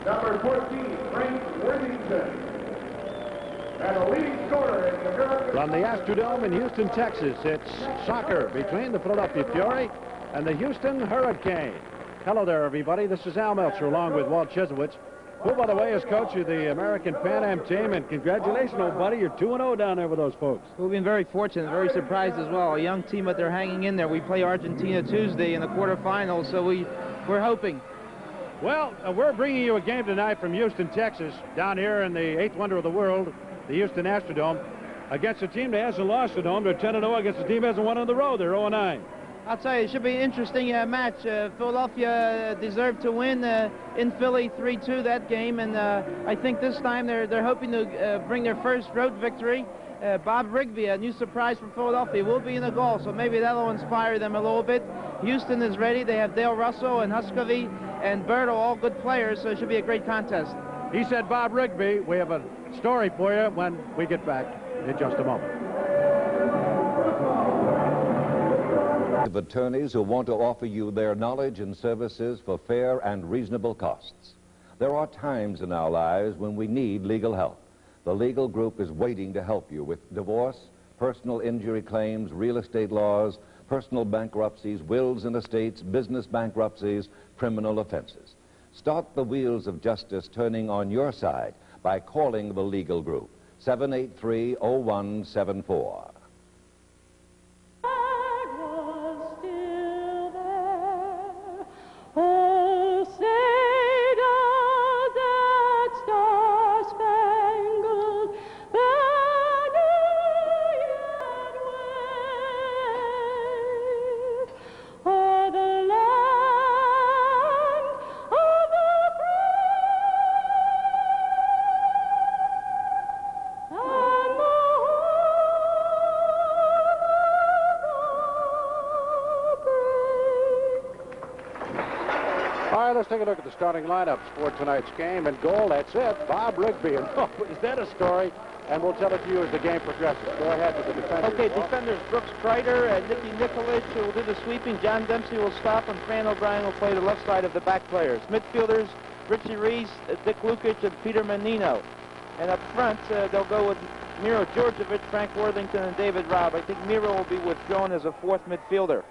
Number 14, Frank Worthington. And the leading scorer in the American... From the Astrodome in Houston, Texas, it's soccer between the Philadelphia Fury and the Houston Hurricane. Hello there, everybody. This is Al Meltzer along with Walt Chesowitz, who, by the way, is coach of the American Pan Am team. And congratulations, old buddy. You're 2-0 down there with those folks. We've been very fortunate, very surprised as well. A young team, but they're hanging in there. We play Argentina Tuesday in the quarterfinals, so we're hoping. Well, we're bringing you a game tonight from Houston, Texas, down here in the eighth wonder of the world, the Houston Astrodome, against a team that hasn't lost at home. They're 10-0 against a team that hasn't won on the road. They're 0-9. I'll tell you, it should be an interesting match. Philadelphia deserved to win in Philly 3-2 that game, and I think this time they're hoping to bring their first road victory. Bob Rigby, a new surprise from Philadelphia, will be in the goal, so maybe that'll inspire them a little bit. Houston is ready. They have Dale Russell and Huscovy and Berto, all good players, so it should be a great contest. He said Bob Rigby. We have a story for you when we get back in just a moment. Of attorneys who want to offer you their knowledge and services for fair and reasonable costs. There are times in our lives when we need legal help. The legal group is waiting to help you with divorce, personal injury claims, real estate laws, personal bankruptcies, wills and estates, business bankruptcies, criminal offenses. Start the wheels of justice turning on your side by calling the legal group, 783-0174. Let's take a look at the starting lineups for tonight's game. In goal, that's it, Bob Rigby. And oh, is that a story? And we'll tell it to you as the game progresses. Go ahead with the defenders. Okay, defenders Brooks Kreider and Nicky Nikolic will do the sweeping. John Dempsey will stop, and Fran O'Brien will play the left side of the back players. Midfielders, Richie Reese, Dick Lukic, and Peter Menino. And up front, they'll go with Miro Djordjevic, Frank Worthington, and David Robb. I think Miro will be withdrawn as a fourth midfielder.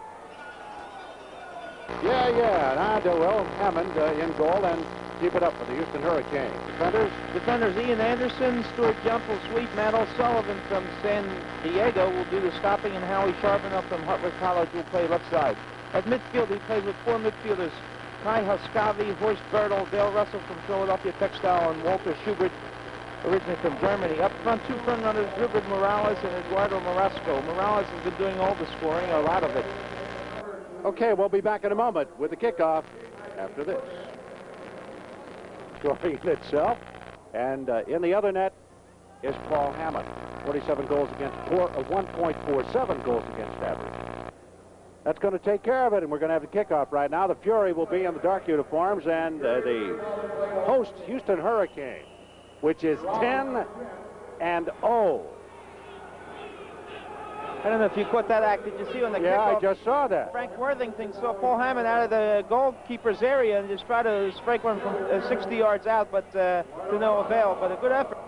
Yeah, and Will Hammond in goal, and keep it up for the Houston Hurricane. Defenders Ian Anderson, Stuart Jump will sweep, Matt O'Sullivan from San Diego will do the stopping, and Howie Sharpenough from Hartford College will play left side. At midfield, he plays with four midfielders, Kai Huscovy, Horst Bertel, Dale Russell from Philadelphia Textile, and Walter Schubert, originally from Germany. Up front, two front runners, Rupert Morales and Eduardo Marasco. Morales has been doing all the scoring, a lot of it. Okay, we'll be back in a moment with the kickoff after this. Scoring in itself. And in the other net is Paul Hammond. 47 goals against 1.47 goals against average. That's going to take care of it, and we're going to have the kickoff right now. The Fury will be in the dark uniforms, and the host Houston Hurricane, which is 10-0. I don't know if you caught that act. Did you see on the kickoff? Yeah, I just saw that. Frank Worthington saw Paul Hammond out of the goalkeeper's area and just tried to strike one from 60 yards out, but to no avail. But a good effort.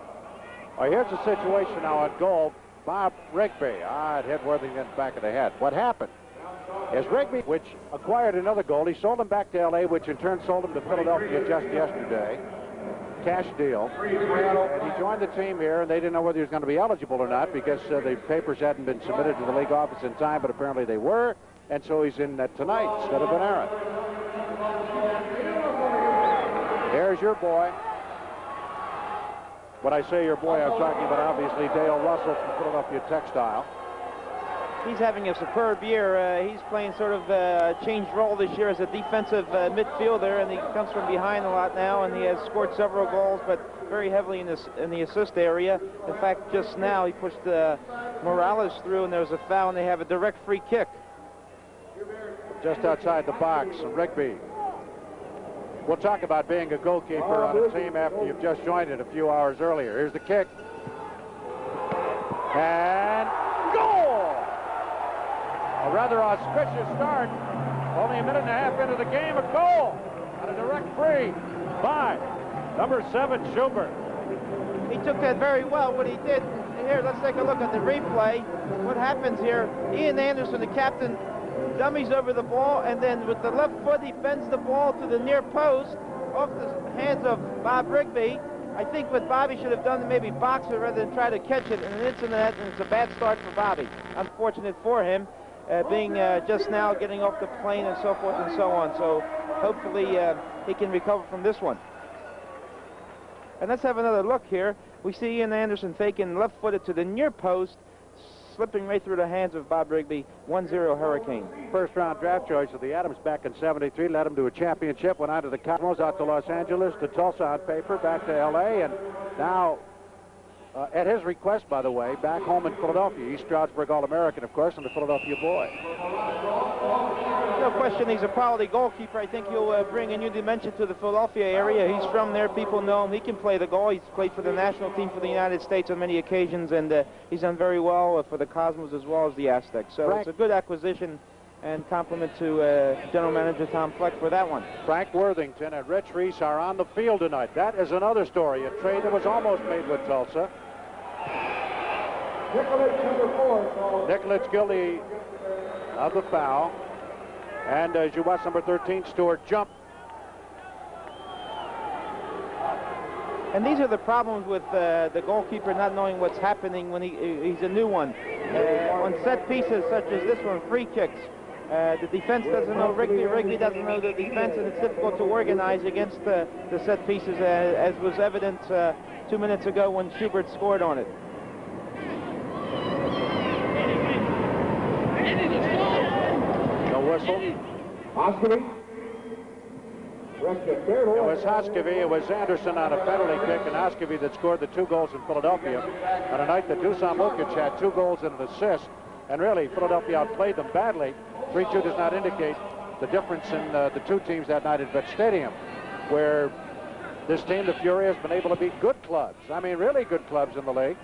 Well, here's the situation now at goal. Bob Rigby. It hit Worthington in the back of the head. What happened is Rigby, which acquired another goal, he sold him back to L.A., which in turn sold him to Philadelphia just yesterday. Cash deal, and he joined the team here, and they didn't know whether he was going to be eligible or not because the papers hadn't been submitted to the league office in time, but apparently they were, and so he's in tonight instead of Benaran. There's your boy. When I say your boy, I'm talking about obviously Dale Russell from Philadelphia Textile. He's having a superb year. He's playing sort of a changed role this year as a defensive midfielder, and he comes from behind a lot now, and he has scored several goals, but very heavily in the assist area. In fact, just now he pushed Morales through, and there was a foul, and they have a direct free kick. Just outside the box, Rigby. We'll talk about being a goalkeeper on a team after you've just joined it a few hours earlier. Here's the kick. And goal! A rather auspicious start. Only a minute and a half into the game, a goal on a direct free by Number 7, Schubert. He took that very well. What he did, here, let's take a look at the replay. What happens here, Ian Anderson, the captain, dummies over the ball, and then with the left foot, he bends the ball to the near post off the hands of Bob Rigby. I think what Bobby should have done, maybe box it rather than try to catch it, and it's in the net, and it's a bad start for Bobby. Unfortunate for him, being just now getting off the plane and so forth and so on. So hopefully he can recover from this one. And let's have another look here. We see Ian Anderson faking left-footed to the near post, slipping right through the hands of Bob Rigby. 1-0 Hurricane. First-round draft choice of the Adams back in '73, led him to a championship, went on to the Cosmos, out to Los Angeles, to Tulsa on paper, back to L.A., and now, at his request, by the way, back home in Philadelphia. East Stroudsburg All-American, of course, and the Philadelphia boy. No question, he's a quality goalkeeper. I think he'll bring a new dimension to the Philadelphia area. He's from there. People know him. He can play the goal. He's played for the national team for the United States on many occasions, and he's done very well for the Cosmos as well as the Aztecs. So Frank, it's a good acquisition, and compliment to General Manager Tom Fleck for that one. Frank Worthington and Rich Reese are on the field tonight. That is another story, a trade that was almost made with Tulsa. Nicholas, number 4. Nicholas guilty of the foul. And as you watch, number 13, Stewart jump. And these are the problems with the goalkeeper not knowing what's happening when he's a new one. On set pieces such as this one, free kicks, the defense doesn't know Rigby doesn't know the defense, and it's difficult to organize against the set pieces, as was evident 2 minutes ago when Schubert scored on it. No whistle. Hoskevy. It was Hoskevy, it was Anderson on a penalty kick, and Hoskevy that scored the 2 goals in Philadelphia on a night that Dusan Lukic had 2 goals and an assist, and really Philadelphia outplayed them badly. 3-2 does not indicate the difference in the 2 teams that night at Vet Stadium, where this team, the Fury, has been able to beat good clubs. I mean, really good clubs in the league,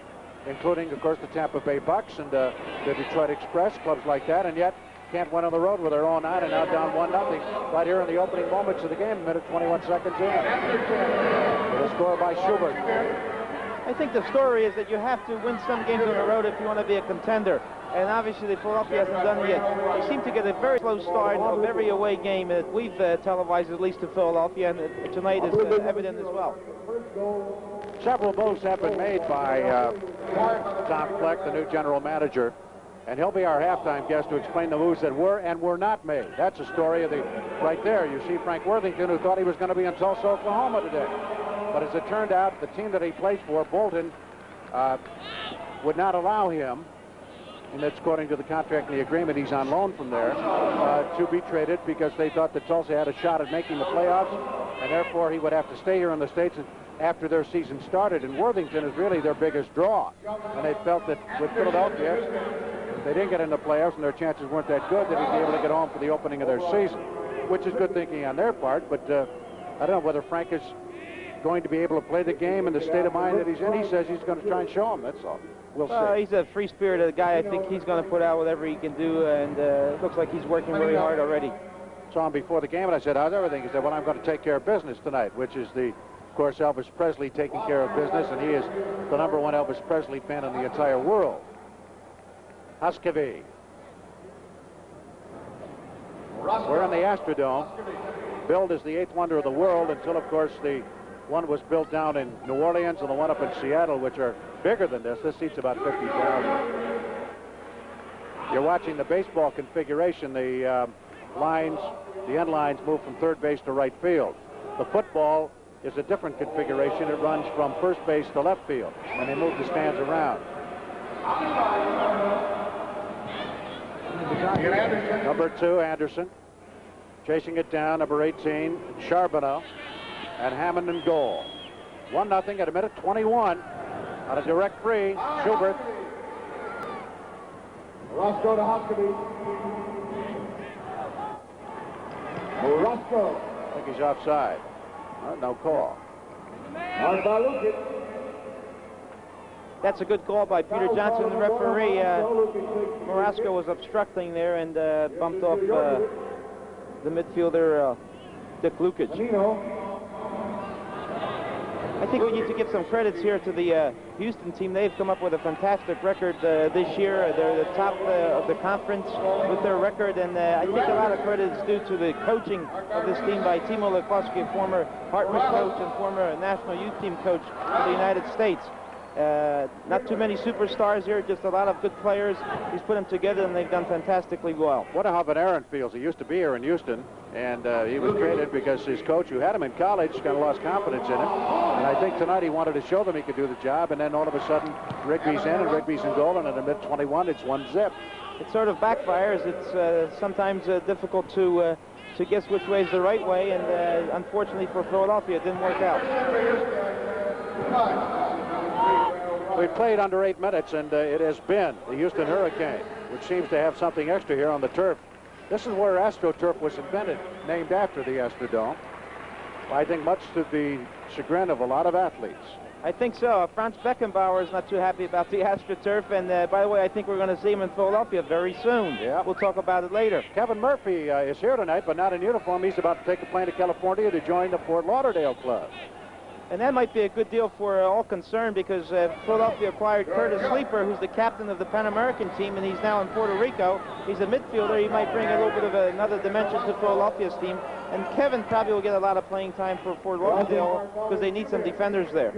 including, of course, the Tampa Bay Bucks and the Detroit Express, clubs like that, and yet can't win on the road with their own 9 and now down 1-0 right here in the opening moments of the game, a minute 21 seconds in. With a score by Schubert. I think the story is that you have to win some games on the road if you want to be a contender. And obviously the Philadelphia hasn't done it yet. They seem to get a very slow start of every away game that we've televised, at least to Philadelphia, and tonight is evident as well. Several moves have been made by Tom Fleck, the new general manager, and he'll be our halftime guest to explain the moves that were and were not made. That's a story of the right there. You see Frank Worthington, who thought he was going to be in Tulsa, Oklahoma today. But as it turned out, the team that he plays for, Bolton, would not allow him, and that's according to the contract and the agreement, he's on loan from there, to be traded because they thought that Tulsa had a shot at making the playoffs, and therefore he would have to stay here in the States after their season started. And Worthington is really their biggest draw. And they felt that with Philadelphia, if they didn't get in the playoffs and their chances weren't that good, that he'd be able to get home for the opening of their season, which is good thinking on their part. But I don't know whether Frank is going to be able to play the game in the state of mind that he's in. He says he's going to try and show him, that's all. We'll see. He's a free-spirited guy. I think he's going to put out whatever he can do, and it looks like he's working very hard already. Saw him before the game, and I said, how's everything? He said, well, I'm going to take care of business tonight, which is of course, Elvis Presley taking care of business, and he is the #1 Elvis Presley fan in the entire world. Hoskevy. We're in the Astrodome, billed as the 8th wonder of the world until, of course, the one was built down in New Orleans and the one up in Seattle, which are bigger than this. This seats about 50,000. You're watching the baseball configuration. The end lines move from third base to right field. The football is a different configuration. It runs from first base to left field, and they move the stands around. Number 2, Anderson. Chasing it down, number 18, Charbonneau. And Hammond in goal. 1-0 at a minute 21. On a direct free, Schubert. Roscoe to Hoskevy. Roscoe. I think he's offside. No call. Marked by Lukic. That's a good call by Peter Johnson, the referee. Morasco was obstructing there and bumped off the midfielder, Dick Lukic. I think we need to give some credits here to the Houston team. They've come up with a fantastic record this year. They're the top of the conference with their record, and I think a lot of credit is due to the coaching of this team by Timo Lekowski, former Hartmut coach and former national youth team coach for the United States. Not too many superstars here, just a lot of good players. He's put them together, and they've done fantastically well. Wonder how Van Aaron feels. He used to be here in Houston, and he was traded because his coach, who had him in college, kind of lost confidence in him. And I think tonight he wanted to show them he could do the job, and then all of a sudden, Rigby's in, and Rigby's in goal, and in the mid-21, it's 1-zip. It sort of backfires. It's sometimes difficult to guess which way is the right way, and unfortunately for Philadelphia, it didn't work out. We played under 8 minutes, and it has been the Houston Hurricane, which seems to have something extra here on the turf. This is where AstroTurf was invented, named after the Astrodome. I think much to the chagrin of a lot of athletes. I think so. Franz Beckenbauer is not too happy about the AstroTurf, and by the way, I think we're going to see him in Philadelphia very soon. Yeah. We'll talk about it later. Kevin Murphy is here tonight, but not in uniform. He's about to take a plane to California to join the Fort Lauderdale club. And that might be a good deal for all concerned, because Philadelphia acquired Curtis Sleeper, who's the captain of the Pan American team, and he's now in Puerto Rico. He's a midfielder. He might bring a little bit of another dimension to Philadelphia's team. And Kevin probably will get a lot of playing time for Fort Lauderdale, because they need some defenders there,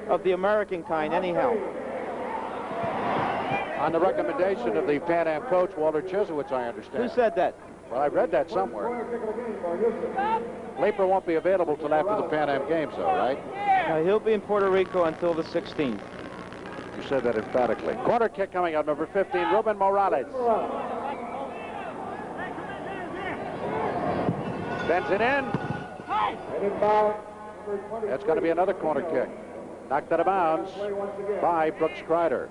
of the American kind anyhow. On the recommendation of the Pan Am coach, Walter Chislewicz, I understand. Who said that? Well, I read that somewhere. Leeper won't be available till after the Pan Am games, though, right? He'll be in Puerto Rico until the 16th. You said that emphatically. Corner kick coming up, number 15, Ruben Morales. Bends it in. That's going to be another corner kick. Knocked out of bounds by Brooks Kreider.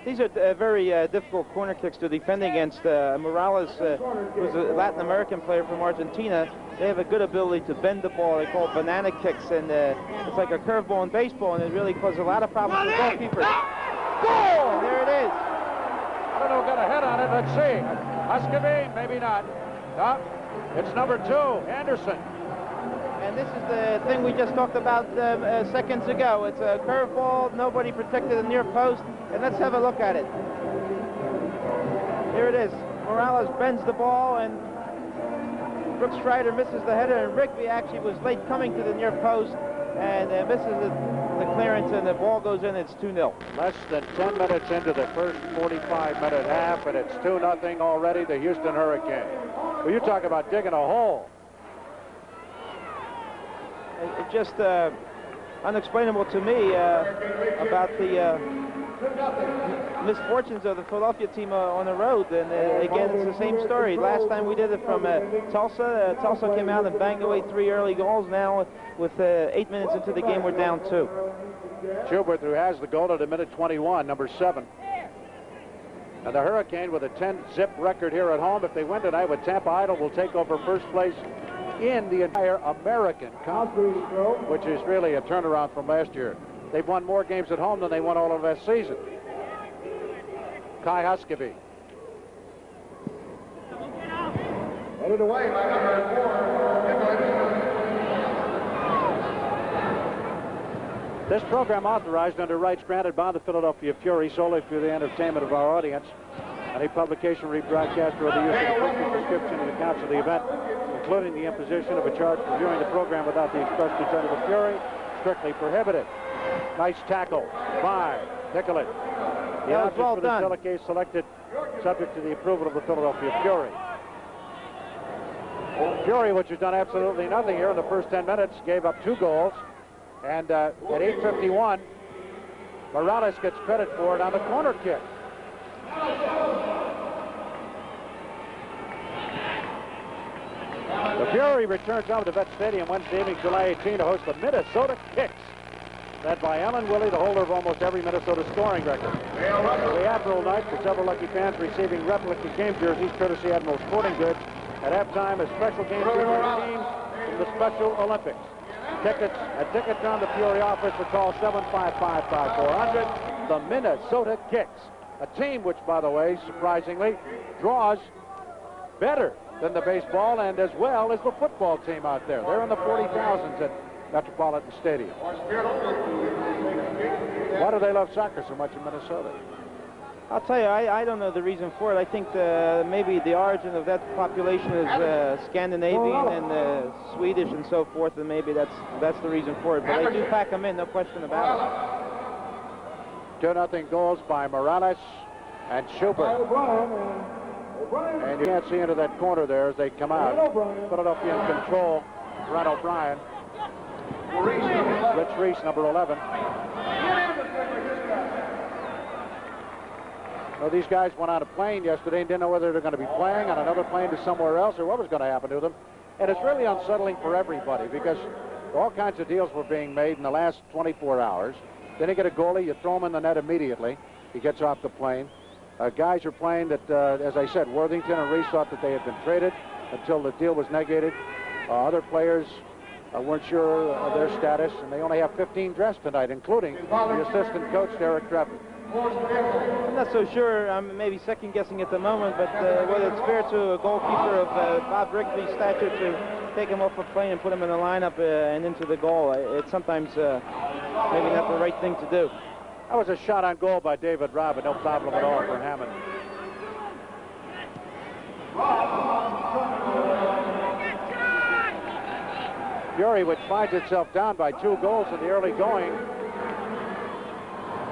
These are very difficult corner kicks to defend against. Morales was a Latin American player from Argentina. They have a good ability to bend the ball. They call it banana kicks, and it's like a curveball in baseball, and it really causes a lot of problems for goalkeepers. Goal! And there it is. I don't know who got a head on it. Let's see. Huskabee, maybe not. No, it's number 2, Anderson. And this is the thing we just talked about seconds ago. It's a curveball. Nobody protected the near post. And let's have a look at it. Here it is. Morales bends the ball, and Brooks Kreider misses the header, and Rigby actually was late coming to the near post and misses the clearance, and the ball goes in. It's 2-0. Less than 10 minutes into the first 45-minute half, and it's 2-0 already, the Houston Hurricane. Well, you talk about digging a hole. It's just unexplainable to me about the misfortunes of the Philadelphia team on the road. And again, it's the same story. Last time we did it from Tulsa. Tulsa came out and banged away 3 early goals. Now, with 8 minutes into the game, we're down 2. Schubert, who has the goal at a minute 21, number 7. And the Hurricane, with a 10-zip record here at home, if they win tonight with Tampa Idol, will take over first place in the entire American Cup, which is really a turnaround from last year. They've won more games at home than they won all of last season. Kai Huskabee. Headed away by number 4. This program authorized under rights granted by the Philadelphia Fury solely for the entertainment of our audience. Any publication, rebroadcast, or the use of a prescription and accounts of the event, including the imposition of a charge for viewing the program without the express consent of the Fury, strictly prohibited. Nice tackle by Nicollet. The That was well for the done. case selected, subject to the approval of the Philadelphia Fury. Fury, which has done absolutely nothing here in the first 10 minutes, gave up 2 goals. And at 8:51, Morales gets credit for it on the corner kick. The Fury returns home to Vet Stadium Wednesday evening, July 18, to host the Minnesota Kicks, led by Ellen Willie, the holder of almost every Minnesota scoring record. The Admiral night for several lucky fans receiving replica game jerseys courtesy Admiral Sporting Goods. At halftime, a special game jersey team from the Special Olympics. Tickets at Ticketron, the Fury office, for call 755-5400. The Minnesota Kicks, a team which, by the way, surprisingly, draws better than the baseball and as well as the football team out there. They're in the 40,000s at Metropolitan Stadium. Why do they love soccer so much in Minnesota? I'll tell you, I don't know the reason for it. I think maybe the origin of that population is Scandinavian and Swedish and so forth, and maybe that's the reason for it. But they do pack them in, no question about it. 2-0 goals by Morales and Schubert. And you can't see into that corner there as they come out. Philadelphia in control. Brent O'Brien. Rich Reese, number 11. Well, these guys went on a plane yesterday and didn't know whether they're going to be playing on another plane to somewhere else or what was going to happen to them. And it's really unsettling for everybody because all kinds of deals were being made in the last 24 hours. Then you get a goalie, you throw him in the net immediately. He gets off the plane. Guys are playing that, as I said, Worthington and Reese thought that they had been traded until the deal was negated. Other players weren't sure of their status, and they only have 15 dressed tonight, including the assistant coach, Derek Trevor. I'm not so sure. I'm maybe second-guessing at the moment, but whether it's fair to a goalkeeper of Bob Rigby's stature to take him off a plane and put him in the lineup and into the goal, it's sometimes maybe not the right thing to do. That was a shot on goal by David Robb, no problem at all for Hammond. Fury, which finds itself down by 2 goals in the early going,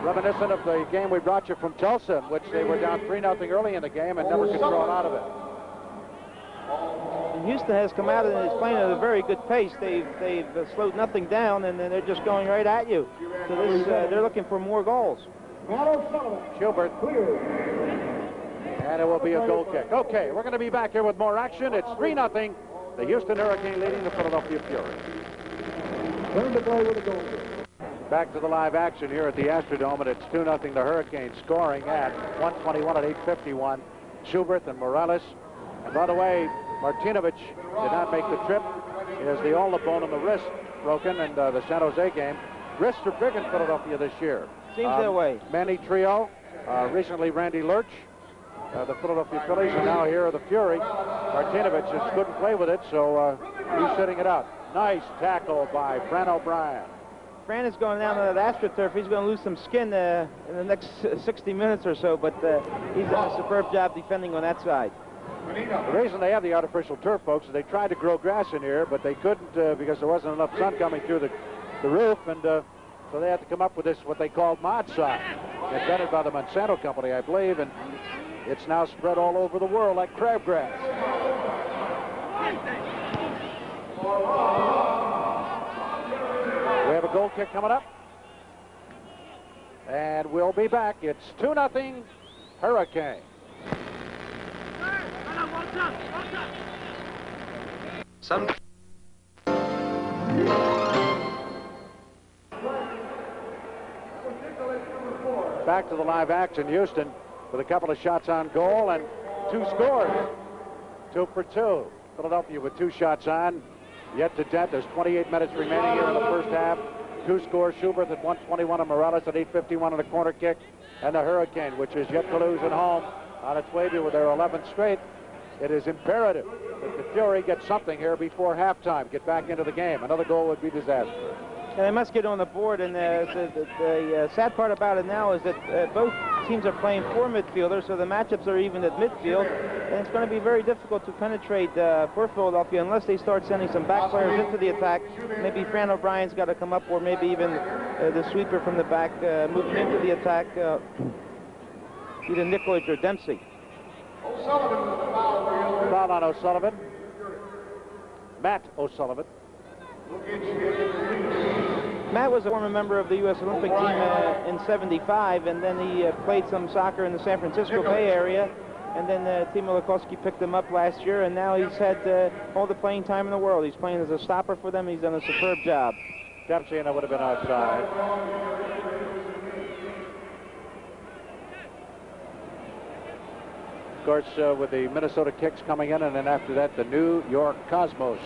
reminiscent of the game we brought you from Tulsa, in which they were down 3-0 early in the game and never could draw out of it. And Houston has come out and is playing at a very good pace. They've slowed nothing down, and they're just going right at you. So this, they're looking for more goals. Schubert. And it will be a goal kick. Okay, we're going to be back here with more action. It's 3-0. The Houston Hurricane leading the Philadelphia Fury. Turn to play with a goal kick. Back to the live action here at the Astrodome, and it's 2-0 the Hurricanes, scoring at 1:21 at 8:51. Schubert and Morales. And by the way, Martinovic did not make the trip. He has the ulnar bone in the wrist broken in the San Jose game. Wrists are big in Philadelphia this year. Seems that way. Manny Trio, recently Randy Lurch, the Philadelphia Phillies, and now here are the Fury. Martinovic just couldn't play with it, so he's sitting it out. Nice tackle by Brent O'Brien. Fran is going down to that AstroTurf. He's going to lose some skin in the next 60 minutes or so, but he's done a superb job defending on that side. The reason they have the artificial turf, folks, is they tried to grow grass in here, but they couldn't because there wasn't enough sun coming through the roof, and so they had to come up with this, what they called mod sod, invented by the Monsanto Company, I believe, and it's now spread all over the world like crabgrass. We have a goal kick coming up. And we'll be back. It's 2-0 Hurricane. Back to the live action. Houston with a couple of shots on goal and 2 scores. 2 for 2. Philadelphia with 2 shots on. Yet to death. There's 28 minutes remaining here in the first half. 2 scores. Schubert at 1:21 and Morales at 8:51 on a corner kick. And the Hurricane, which is yet to lose at home, on its way to their 11th straight. It is imperative that the Fury get something here before halftime. Get back into the game. Another goal would be disastrous. And they must get on the board, and the sad part about it now is that both teams are playing 4 midfielders, so the matchups are even at midfield, and it's going to be very difficult to penetrate for Philadelphia unless they start sending some back players into the attack. Maybe Fran O'Brien's got to come up, or maybe even the sweeper from the back moving into the attack, either Nicholas or Dempsey. Foul on O'Sullivan. Matt O'Sullivan. Matt was a former member of the U.S. Olympic team in '75, and then he played some soccer in the San Francisco Bay Area, and then Timo Lukowski picked him up last year, and now he's had all the playing time in the world. He's playing as a stopper for them. He's done a superb job. Dempsey, and it would have been outside. Of course, with the Minnesota Kicks coming in, and then after that, the New York Cosmos.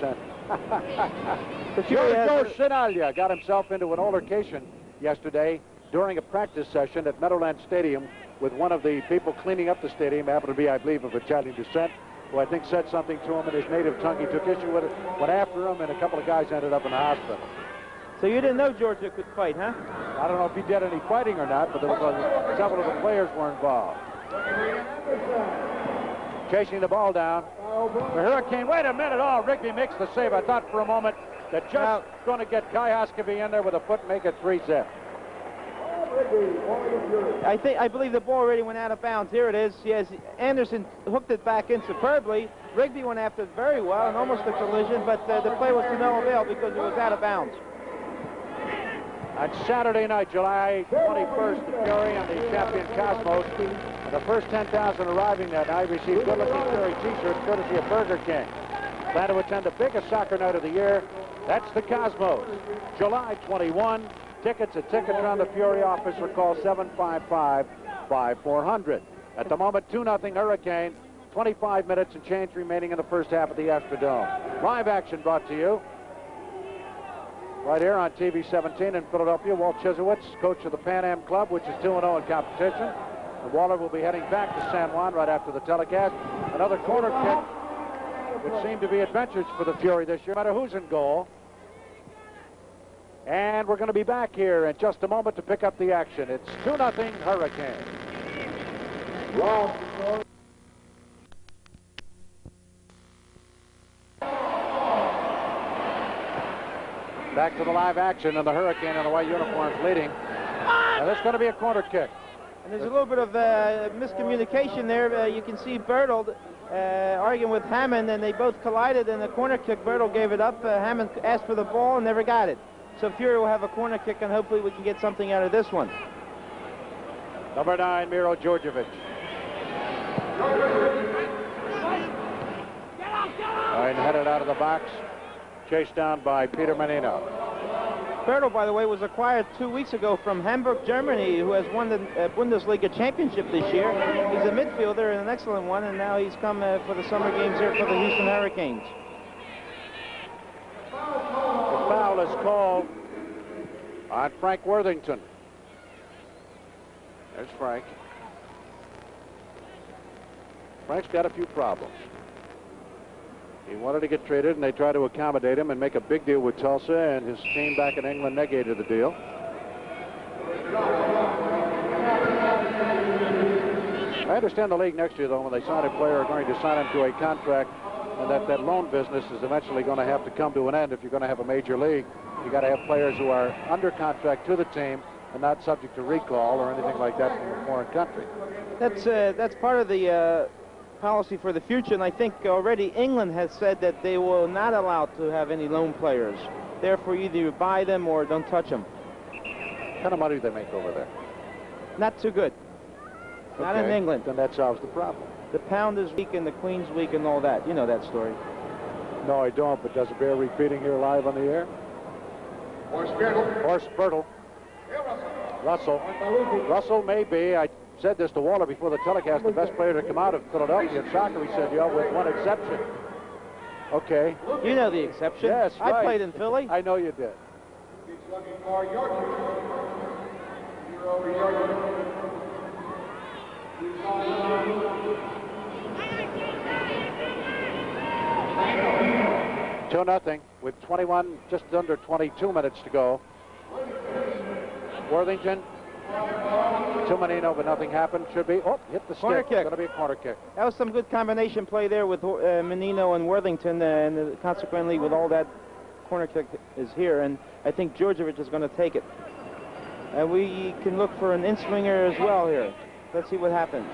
Joe Sinalia got himself into an altercation yesterday during a practice session at Meadowlands Stadium with one of the people cleaning up the stadium, happened to be, I believe, of Italian descent, who I think said something to him in his native tongue. He took issue with it, went after him, and a couple of guys ended up in the hospital. So you didn't know Georgia could fight, huh? I don't know if he did any fighting or not, but there was several of the players were involved. Chasing the ball down. The Hurricane, wait a minute. Oh, Rigby makes the save. I thought for a moment that just going to get Kai Hoskevy in there with a foot and make it 3-zip. I believe the ball already went out of bounds. Here it is. Yes, Anderson hooked it back in superbly. Rigby went after it very well and almost a collision, but the play was to no avail because it was out of bounds. On Saturday night, July 21st, the Fury and the champion Cosmos, and the first 10,000 arriving that night received good-looking Fury t-shirts courtesy of Burger King. Plan to attend the biggest soccer night of the year. That's the Cosmos. July 21. Tickets at Ticketron, the Fury office, or call 755-5400. At the moment, 2-0 Hurricane. 25 minutes and change remaining in the first half of the Astrodome. Live action brought to you right here on TV 17 in Philadelphia. Walt Chislewicz, coach of the Pan Am Club, which is 2-0 in competition. And Waller will be heading back to San Juan right after the telecast. Another corner kick, which seemed to be adventures for the Fury this year, no matter who's in goal. And we're going to be back here in just a moment to pick up the action. It's 2-0 Hurricane. Back to the live action, and the Hurricane in the white uniforms leading. Now that's going to be a corner kick. And there's a little bit of miscommunication there. You can see Bertold arguing with Hammond, and they both collided in the corner kick. Bertold gave it up. Hammond asked for the ball and never got it. So Fury will have a corner kick, and hopefully we can get something out of this one. Number 9, Miro Djurdjevic. And headed out of the box, chased down by Peter Menino. Bertold, by the way, was acquired 2 weeks ago from Hamburg, Germany, who has won the Bundesliga championship this year. He's a midfielder and an excellent one, and now he's come for the summer games here for the Houston Hurricanes. The foul is called on Frank Worthington. There's Frank. Frank's got a few problems. He wanted to get traded, and they tried to accommodate him and make a big deal with Tulsa, and his team back in England negated the deal. I understand the league next year, though, when they sign a player, are going to sign him to a contract, and that loan business is eventually going to have to come to an end if you're going to have a major league. You got to have players who are under contract to the team and not subject to recall or anything like that from a foreign country. That's part of the policy for the future, and I think already England has said that they will not allow to have any loan players. Therefore, either you buy them or don't touch them. What kind of money do they make over there? Not too good. Okay. Not in England. Then that solves the problem. The pound is weak and the Queen's weak and all that. You know that story. No, I don't, but does it bear repeating here live on the air? Horst Bertel. Russell may be, I said this to Waller before the telecast, the best player to come out of Philadelphia in soccer. He said, yeah, with one exception. Okay. You know the exception. Yes, I right. played in Philly. I know you did. Two nothing with 21, just under 22 minutes to go. Worthington to Menino, but nothing happened. Should be. Oh, hit the stick. Corner kick. Going to be a corner kick. That was some good combination play there with Menino and Worthington, and consequently, with all that, corner kick is here, and I think Djurdjevic is going to take it. And we can look for an in-swinger as well here. Let's see what happens.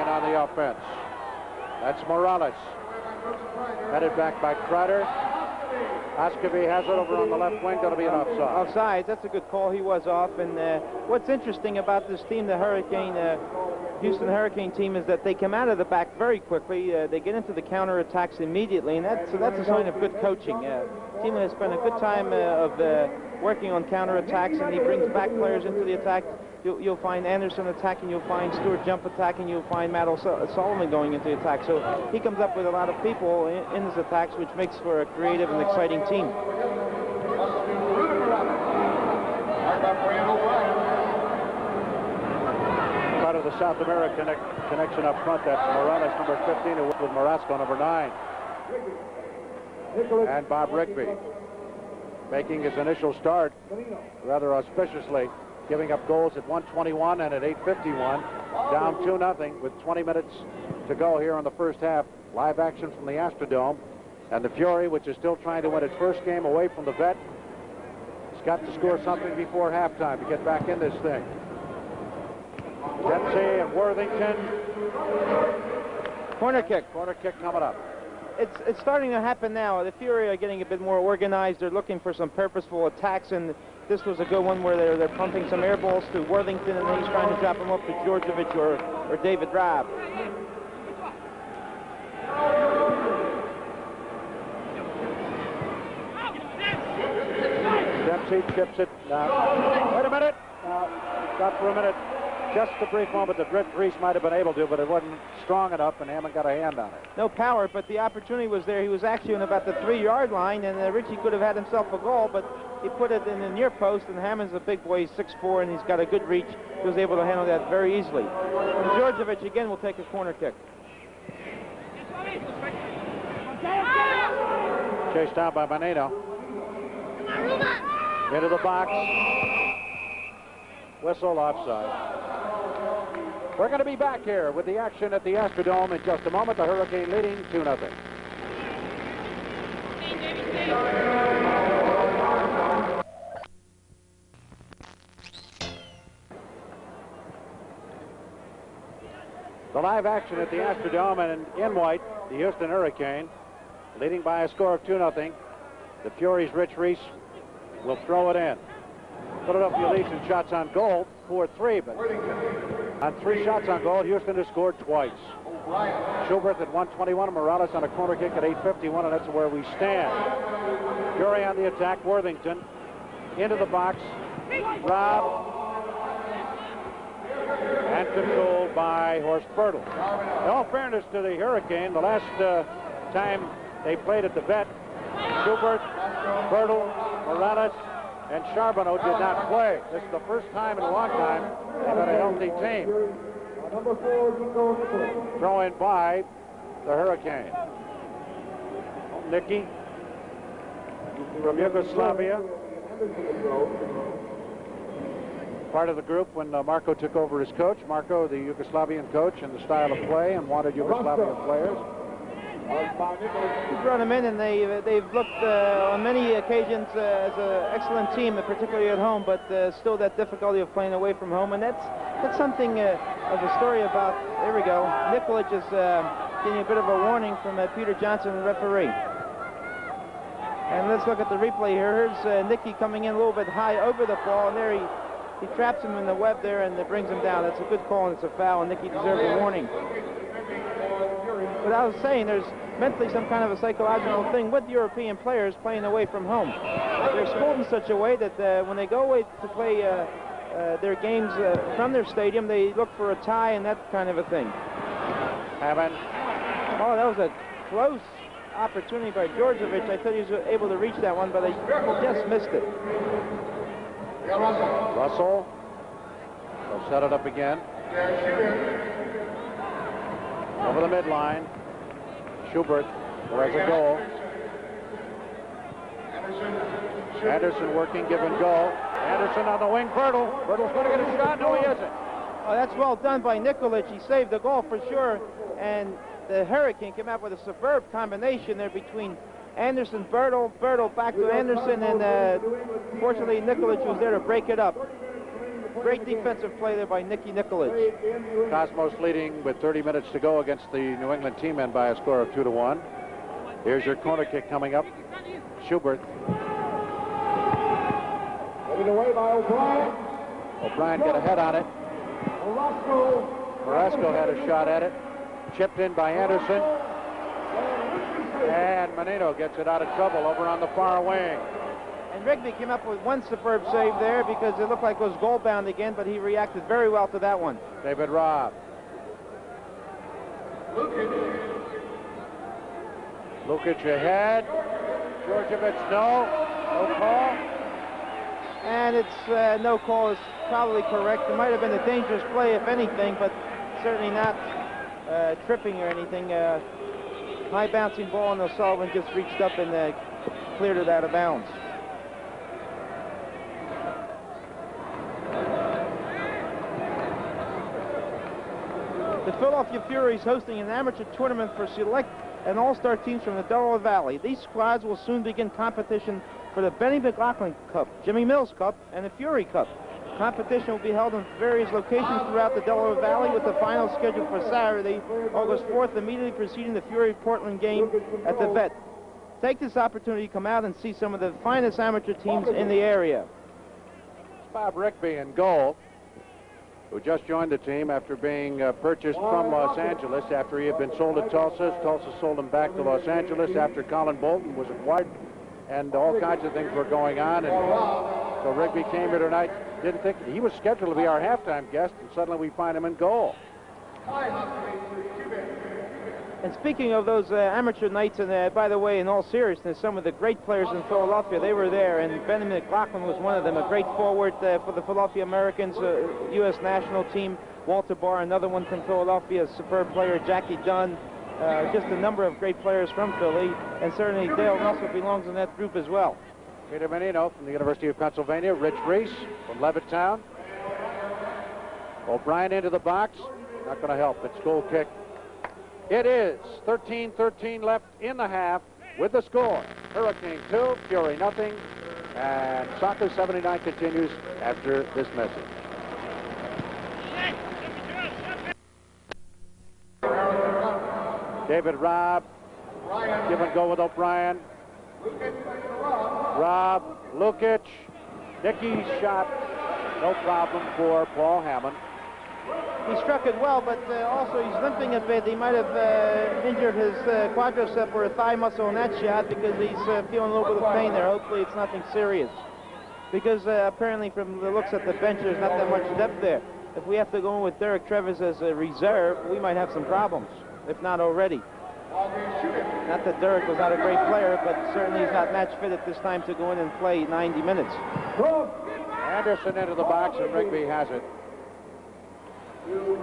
On the offense. That's Morales. Headed back by Kreider. Hoskevy has it over on the left wing. Going to be an offside. Offside. That's a good call. He was off. And what's interesting about this team, the Houston Hurricane team, is that they come out of the back very quickly. They get into the counterattacks immediately, and that's a sign of good coaching. The team has spent a good time of working on counterattacks, and he brings back players into the attack. You'll find Anderson attacking, you'll find Stuart Jump attacking, you'll find Matt O'Sullivan going into the attack. So he comes up with a lot of people in his attacks, which makes for a creative and exciting team. South American connection up front. That's Morales, number 15, who with Morasco, number 9. And Bob Rigby making his initial start rather auspiciously, giving up goals at 1:21 and at 8:51, down 2-0 with 20 minutes to go here in the first half. Live action from the Astrodome, and the Fury, which is still trying to win its first game away from the Vet, has got to score something before halftime to get back in this thing. Dempsey and Worthington. Corner kick. Corner kick coming up. It's starting to happen now. The Fury are getting a bit more organized. They're looking for some purposeful attacks, and this was a good one where they're pumping some air balls to Worthington, and then he's trying to drop them off to Georgievich or David Raab. Dempsey chips it. Wait a minute. Stop for a minute. Just a brief moment that Brett Reese might have been able to, but it wasn't strong enough, and Hammond got a hand on it. No power, but the opportunity was there. He was actually on about the 3-yard line, and Richie could have had himself a goal, but he put it in the near post, and Hammond's a big boy. He's 6'4", and he's got a good reach. He was able to handle that very easily. And Georgievich again will take a corner kick. Chased down by Menino. Into the box. Whistle offside. We're going to be back here with the action at the Astrodome in just a moment. The Hurricane leading 2-0. The live action at the Astrodome, and in white, the Houston Hurricane leading by a score of 2-0. The Fury's Rich Reese will throw it in. Philadelphia leads in shots on goal, 4-3, but on 3 shots on goal, Houston has scored twice. Schubert at 1:21, Morales on a corner kick at 8:51, and that's where we stand. Fury on the attack, Worthington into the box, Raab, and controlled by Horst Bertel. In all fairness to the Hurricane, the last time they played at the Vet, Schubert, Bertel, Morales, and Charbonneau did not play. This is the first time in a long time they've had a healthy team. Throw in by the Hurricane. Nicky from Yugoslavia. Part of the group when Marko took over as coach. Marko, the Yugoslavian coach, and the style of play, and wanted Yugoslavian players. He brought them in, and they've looked on many occasions as an excellent team, particularly at home, but still that difficulty of playing away from home, and that's something of a story about. There we go. Nikolic is getting a bit of a warning from Peter Johnson, the referee. And let's look at the replay here. Here's Nicky coming in a little bit high over the ball, and there he traps him in the web there and brings him down. That's a good call, and it's a foul, and Nicky deserves a warning. But I was saying, there's mentally some kind of a psychological thing with European players playing away from home. They're schooled in such a way that when they go away to play their games from their stadium, they look for a tie and that kind of a thing. Hammond. Oh, that was a close opportunity by Georgievich. I thought he was able to reach that one, but he just missed it. Russell will set it up again. Over the midline. Schubert, who has a goal. Anderson working, give and go. Anderson on the wing, Bertel. Bertel's going to get a shot. No, he isn't. Oh, that's well done by Nikolic. He saved the goal for sure. And the Hurricane came out with a superb combination there between Anderson, Bertel back to Anderson, and fortunately Nikolic was there to break it up. Great defensive play there by Nicky Nikolic. Cosmos leading with 30 minutes to go against the New England team men by a score of 2-1. Here's your corner kick coming up. Schubert. Taken away by O'Brien. O'Brien got a head on it. Morasco had a shot at it. Chipped in by Anderson. And Menino gets it out of trouble over on the far wing. And Rigby came up with one superb save there because it looked like it was goal bound again, but he reacted very well to that one. David Raab. Lukic ahead. Georgievich, no call. And it's no call is probably correct. It might have been a dangerous play, if anything, but certainly not tripping or anything. High bouncing ball, and O'Sullivan just reached up and cleared it out of bounds. The Philadelphia Furies hosting an amateur tournament for select and all-star teams from the Delaware Valley. These squads will soon begin competition for the Benny McLaughlin Cup, Jimmy Mills Cup, and the Fury Cup. Competition will be held in various locations throughout the Delaware Valley, with the final scheduled for Saturday, August 4th, immediately preceding the Fury-Portland game at the Vet. Take this opportunity to come out and see some of the finest amateur teams in the area. It's Bob Rigby in goal, who just joined the team after being purchased from Los Angeles after he had been sold to Tulsa. Tulsa sold him back to Los Angeles after Colin Bolton was acquired, and all kinds of things were going on. And so Rigby came here tonight. Didn't think he was scheduled to be our halftime guest, and suddenly we find him in goal. And speaking of those amateur nights, and by the way, in all seriousness, some of the great players in Philadelphia, they were there, and Benny McLaughlin was one of them, a great forward for the Philadelphia Americans, U.S. national team. Walter Barr, another one from Philadelphia, a superb player, Jackie Dunn, just a number of great players from Philly, and certainly Dale Russell belongs in that group as well. Peter Menino from the University of Pennsylvania, Rich Reese from Levittown. O'Brien into the box, not going to help, it's goal kick. It is 13-13 left in the half with the score. Hurricane 2, Fury nothing, and Soccer 79 continues after this message. David Robb, give and go with O'Brien. Robb, Lukic, Nicky's shot, no problem for Paul Hammond. He struck it well, but also he's limping a bit. He might have injured his quadricep or thigh muscle in that shot, because he's feeling a little bit of pain there. Hopefully it's nothing serious, because apparently from the looks at the bench, there's not that much depth there. If we have to go in with Derek Trevis as a reserve, we might have some problems, if not already. Not that Derek was not a great player, but certainly he's not match fit at this time to go in and play 90 minutes. Anderson into the box, and Rigby has it.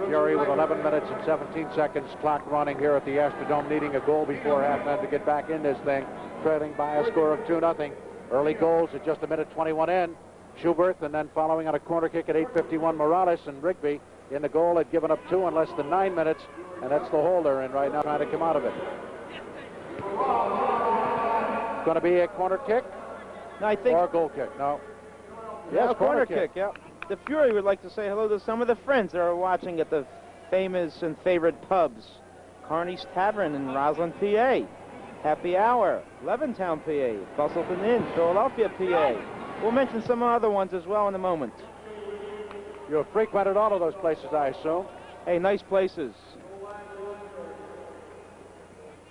Fury with 11 minutes and 17 seconds clock running here at the Astrodome, needing a goal before halftime to get back in this thing, trailing by a score of 2-0. Early goals at just a minute 21 in. Schubert, and then following on a corner kick at 8:51, Morales, and Rigby in the goal had given up 2 in less than 9 minutes, and that's the hole they're in right now, trying to come out of it. Going to be a corner kick? No, I think. Or a goal kick? No. Yes, corner kick, yeah. The Fury would like to say hello to some of the friends that are watching at the famous and favorite pubs. Carney's Tavern in Roslyn, PA. Happy Hour, Levittown, PA. Bustleton Inn, Philadelphia, PA. We'll mention some other ones as well in a moment. You have frequented all of those places, I assume. Hey, nice places.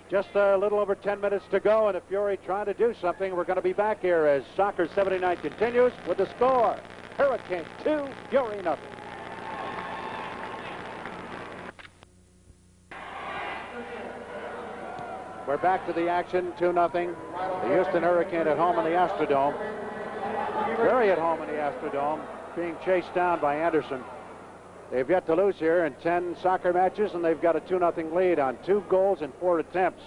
Just a little over 10 minutes to go, and the Fury trying to do something. We're going to be back here as Soccer 79 continues with the score. Hurricane 2, Fury nothing. We're back to the action, 2-0. The Houston Hurricane at home in the Astrodome. Very at home in the Astrodome, being chased down by Anderson. They've yet to lose here in 10 soccer matches, and they've got a 2-0 lead on 2 goals and 4 attempts.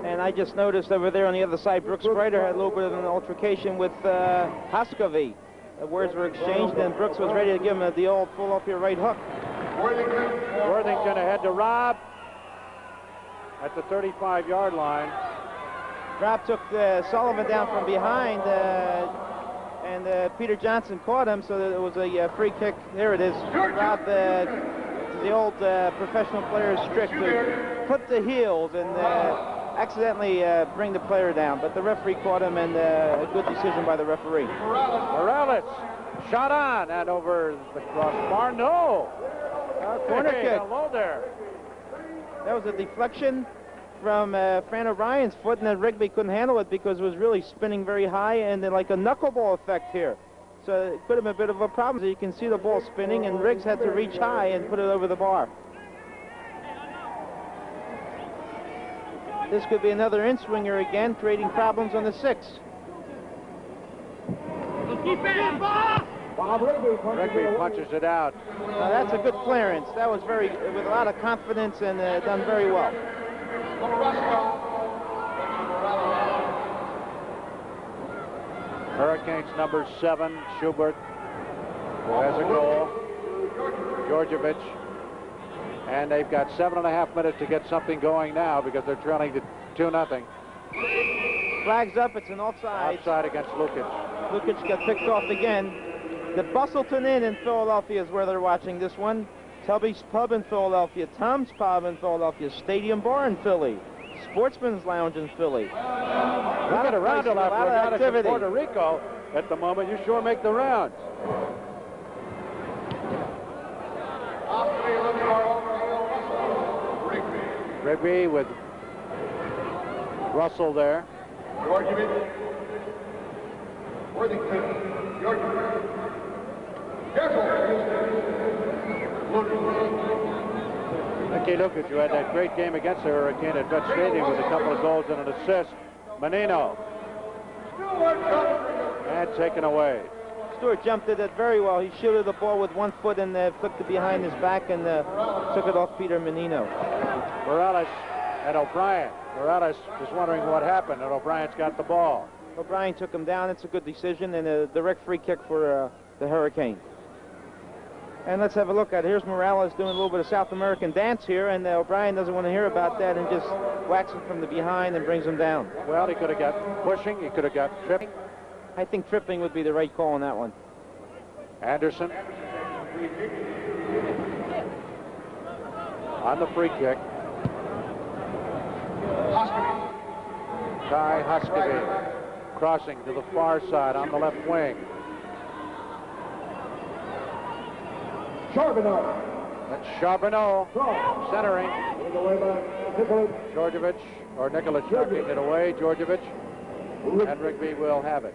And I just noticed over there on the other side, Brooks Ryder had a little bit of an altercation with Hoskovy. The words were exchanged, and Brooks was ready to give him the old Philadelphia right hook. Worthington ahead to Robb at the 35-yard line. Robb took Sullivan down from behind, and Peter Johnson caught him, so it was a free kick. There it is. Robb, the old professional player's trick to put the heels and accidentally bring the player down, but the referee caught him, and a good decision by the referee. Morales shot on and over the crossbar. No! Corner kick. Hello there. That was a deflection from Fran O'Brien's foot, and then Rigby couldn't handle it because it was really spinning very high, and then like a knuckleball effect here. So it could have been a bit of a problem. So you can see the ball spinning, and Riggs had to reach high and put it over the bar. This could be another in-swinger again, creating problems on the 6. Rigby punches it out. Now that's a good clearance. That was with a lot of confidence and done very well. Hurricanes number 7, Schubert, who has a goal. Georgievich. And they've got 7.5 minutes to get something going now because they're trailing to 2-0. Flags up, it's an offside. Offside against Lukic. Lukic got picked off again. The Bustleton Inn in Philadelphia is where they're watching this one. Tubby's Pub in Philadelphia, Tom's Pub in Philadelphia, Stadium Bar in Philly, Sportsman's Lounge in Philly. We got around a lot of activity. Puerto Rico at the moment. You sure make the rounds. Rigby with Russell there. Georgievich. Worthington. Georgievich. Nicky Lukic, who had that great game against the Hurricane at Dutch Stadium with a couple of goals and an assist. Menino. And taken away. Stewart jumped at it very well. He shielded the ball with one foot and flicked it behind his back and took it off Peter Menino. Morales and O'Brien. Morales is wondering what happened, and O'Brien's got the ball. O'Brien took him down. It's a good decision and a direct free kick for the Hurricane. And let's have a look at it. Here's Morales doing a little bit of South American dance here, and O'Brien doesn't want to hear about that and just whacks him from the behind and brings him down. Well, he could have got pushing. He could have got tripping. I think tripping would be the right call on that one. Anderson on the free kick. Kai Huskabee crossing to the far side on the left wing. Charbonneau. That's Charbonneau centering. Georgievich or Nikolic knocking it away. Georgievich and Rigby will have it.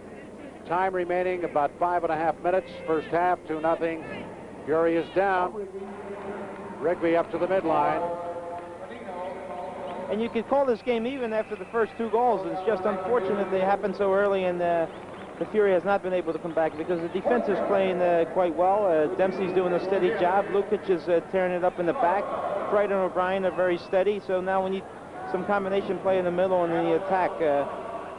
Time remaining about 5.5 minutes. First half, 2-0. Fury is down. Rigby up to the midline. And you could call this game even after the first 2 goals. It's just unfortunate they happened so early, and the Fury has not been able to come back because the defense is playing quite well. Dempsey's doing a steady job. Lukic is tearing it up in the back. Bright and O'Brien are very steady. So now we need some combination play in the middle and in the attack.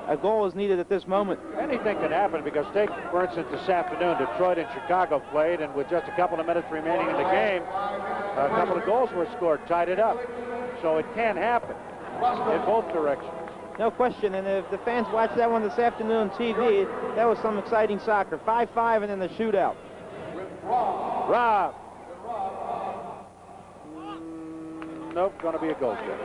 A goal is needed at this moment. Anything can happen because take, for instance, this afternoon, Detroit and Chicago played, and with just a couple of minutes remaining in the game, a couple of goals were scored, tied it up. So it can happen in both directions. No question, and if the fans watch that one this afternoon on TV, that was some exciting soccer. 5-5 and then the shootout. Rob. Nope, going to be a goal kick.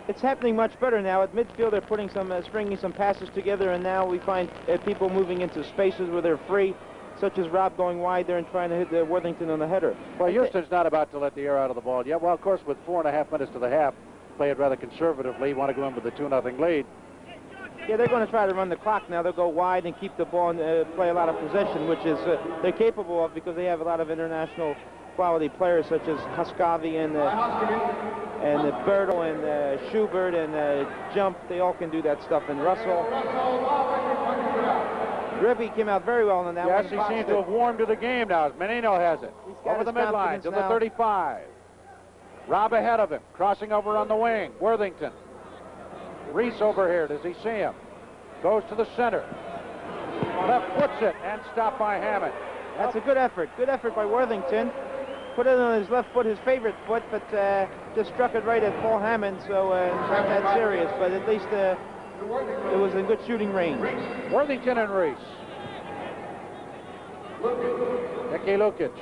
It's happening much better now. At midfield, they're putting stringing some passes together, and now we find people moving into spaces where they're free, such as Rob going wide there and trying to hit Worthington on the header. Well, Houston's not about to let the air out of the ball yet. Well, of course, with 4.5 minutes to the half, play it rather conservatively. Want to go in with a 2-0 lead. Yeah, they're going to try to run the clock now. They'll go wide and keep the ball and play a lot of possession, which is they're capable of because they have a lot of international quality players such as Huskavi and Bertel and Schubert and Jump. They all can do that stuff. And Russell. Rigby came out very well in that one. Yes, he seems to have warmed to the game now. Menino has it. Over the midline to the 35. Rob ahead of him. Crossing over on the wing. Worthington. Reese over here. Does he see him? Goes to the center. Left puts it and stopped by Hammond. That's a good effort. Good effort by Worthington. Put it on his left foot, his favorite foot, but just struck it right at Paul Hammond, so not that serious, but at least it was in good shooting range. Worthington and Reese. Nicky Lukic.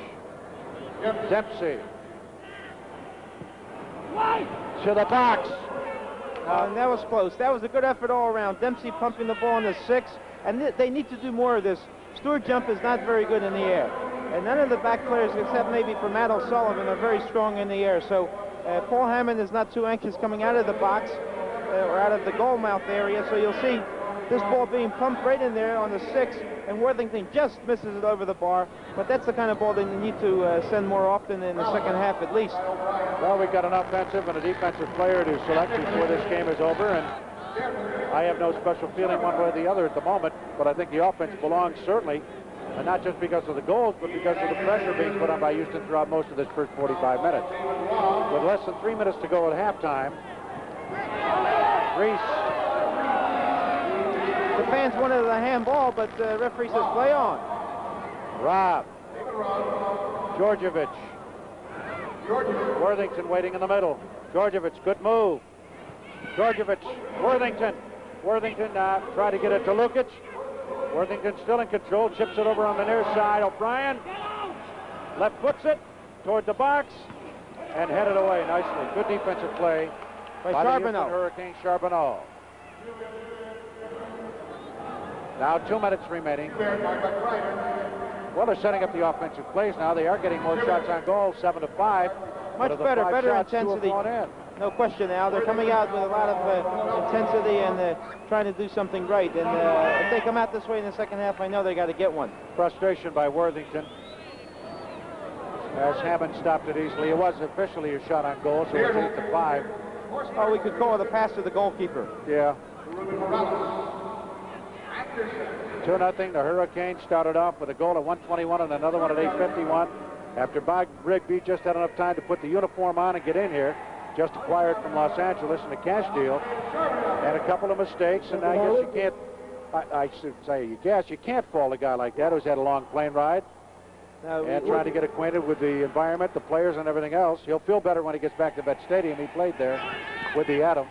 Dempsey. To the box. And that was close. That was a good effort all around. Dempsey pumping the ball in the 6, and they need to do more of this. Stewart Jump is not very good in the air. And none of the back players, except maybe for Matt O'Sullivan, are very strong in the air. So Paul Hammond is not too anxious coming out of the box or out of the goal mouth area. So you'll see this ball being pumped right in there on the 6, and Worthington just misses it over the bar. But that's the kind of ball they need to send more often in the second half at least. Well, we've got an offensive and a defensive player to select before this game is over, and I have no special feeling one way or the other at the moment, but I think the offense belongs certainly, and not just because of the goals, but because of the pressure being put on by Houston throughout most of this first 45 minutes. With less than 3 minutes to go at halftime, Reese. The fans wanted the handball, but the referee says play on. Rob. Georgievich. Worthington waiting in the middle. Georgievich, good move. Georgievich, Worthington. Worthington tried to get it to Lukic. Worthington still in control, chips it over on the near side. O'Brien left foots it toward the box and headed away nicely. Good defensive play by Charbonneau. the Hurricane Charbonneau. Now 2 minutes remaining. Well, they're setting up the offensive plays now. They are getting more shots on goal, 7-5. Much better intensity. No question now. They're coming out with a lot of intensity and trying to do something right. And if they come out this way in the second half, I know they got to get one. Frustration by Worthington. As Hammond stopped it easily. It was officially a shot on goal, so it's 8-5. Oh, we could call it a pass to the goalkeeper. Yeah. 2-0. The Hurricanes started off with a goal at 1:21 and another one at 8:51. After Bob Rigby just had enough time to put the uniform on and get in here, just acquired from Los Angeles in a cash deal, and a couple of mistakes, and I guess you can't, I should say, you can't fault a guy like that who's had a long plane ride and trying to get acquainted with the environment, the players, and everything else. He'll feel better when he gets back to that stadium. He played there with the Adams.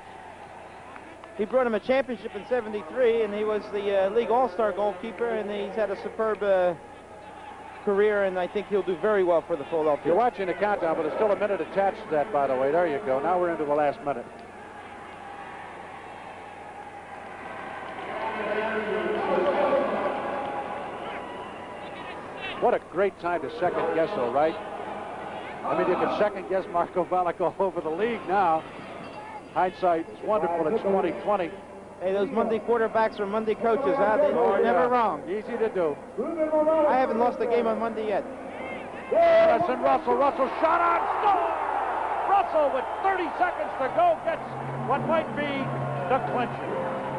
He brought him a championship in '73, and he was the league all-star goalkeeper, and he's had a superb career, and I think he'll do very well for the Philadelphia. You're watching the countdown, but there's still a minute attached to that, by the way. There you go. Now we're into the last minute. What a great time to second guess, though, right? I mean, you can second guess Marco Ballack all over the league now. Hindsight is wonderful. It's 2020. Hey, those Monday quarterbacks are Monday coaches, huh? They're never wrong. Easy to do. I haven't lost a game on Monday yet. Madison Russell. Russell shot on, score! Russell with 30 seconds to go gets what might be the clincher.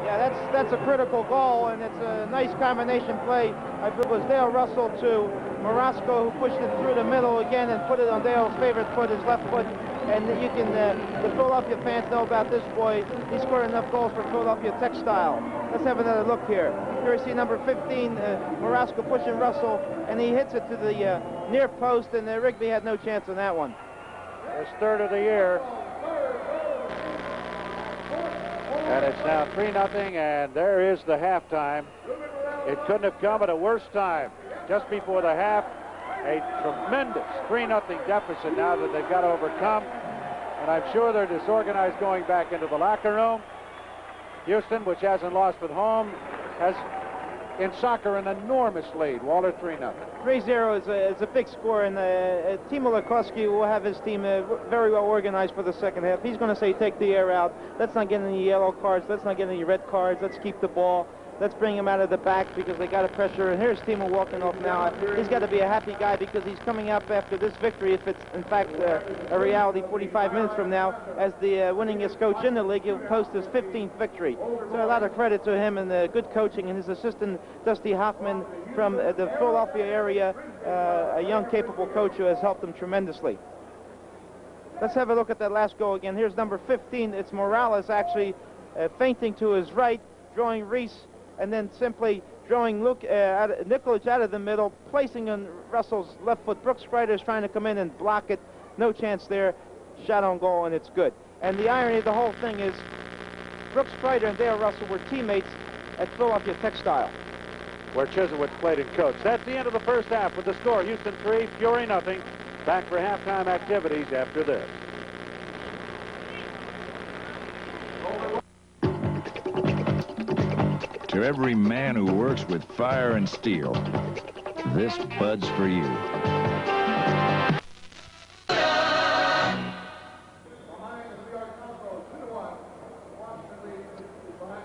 Yeah, that's a critical goal, and it's a nice combination play. I believe it was Dale Russell to Morasco, who pushed it through the middle again and put it on Dale's favorite foot, his left foot. And you can, the Philadelphia fans know about this boy. He scored enough goals for Philadelphia Textile. Let's have another look here. Here you see number 15, Morasco pushing Russell, and he hits it to the near post, and Rigby had no chance on that one. His third of the year. And it's now 3-0, and there is the halftime. It couldn't have come at a worse time. Just before the half, a tremendous 3-0 deficit now that they've got to overcome. And I'm sure they're disorganized going back into the locker room. Houston, which hasn't lost at home, has in soccer an enormous lead. Walter 3-0. 3-0 is a big score, and Timo Lukowski will have his team very well organized for the second half. He's going to say, take the air out. Let's not get any yellow cards. Let's not get any red cards. Let's keep the ball. Let's bring him out of the back because they got to pressure. And here's Timo walking off now. He's got to be a happy guy because he's coming up after this victory, if it's in fact a reality 45 minutes from now, as the winningest coach in the league. He'll post his 15th victory. So a lot of credit to him and the good coaching, and his assistant, Dusty Hoffman, from the Philadelphia area, a young, capable coach who has helped them tremendously. Let's have a look at that last goal again. Here's number 15. It's Morales actually feinting to his right, drawing Reese, and then simply drawing Nikolic out of the middle, placing on Russell's left foot. Brooks Kreider's trying to come in and block it. No chance there. Shot on goal, and it's good. And the irony of the whole thing is Brooks Kreider and Dale Russell were teammates at Philadelphia Textile, where Chisholm played and coached. That's the end of the first half with the score. Houston 3, Fury 0. Back for halftime activities after this. To every man who works with fire and steel, this Bud's for you.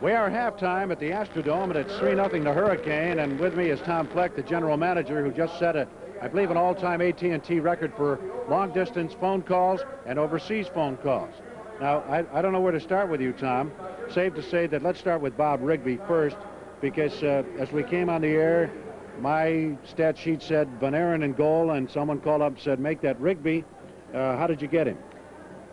We are halftime at the Astrodome, and it's 3-0 the Hurricane, and with me is Tom Fleck, the general manager, who just set I believe, an all-time AT&T record for long-distance phone calls and overseas phone calls. Now, I don't know where to start with you, Tom. safe to say that let's start with Bob Rigby first, because as we came on the air, my stat sheet said Van Aaron in goal, and someone called up and said, make that Rigby. How did you get him?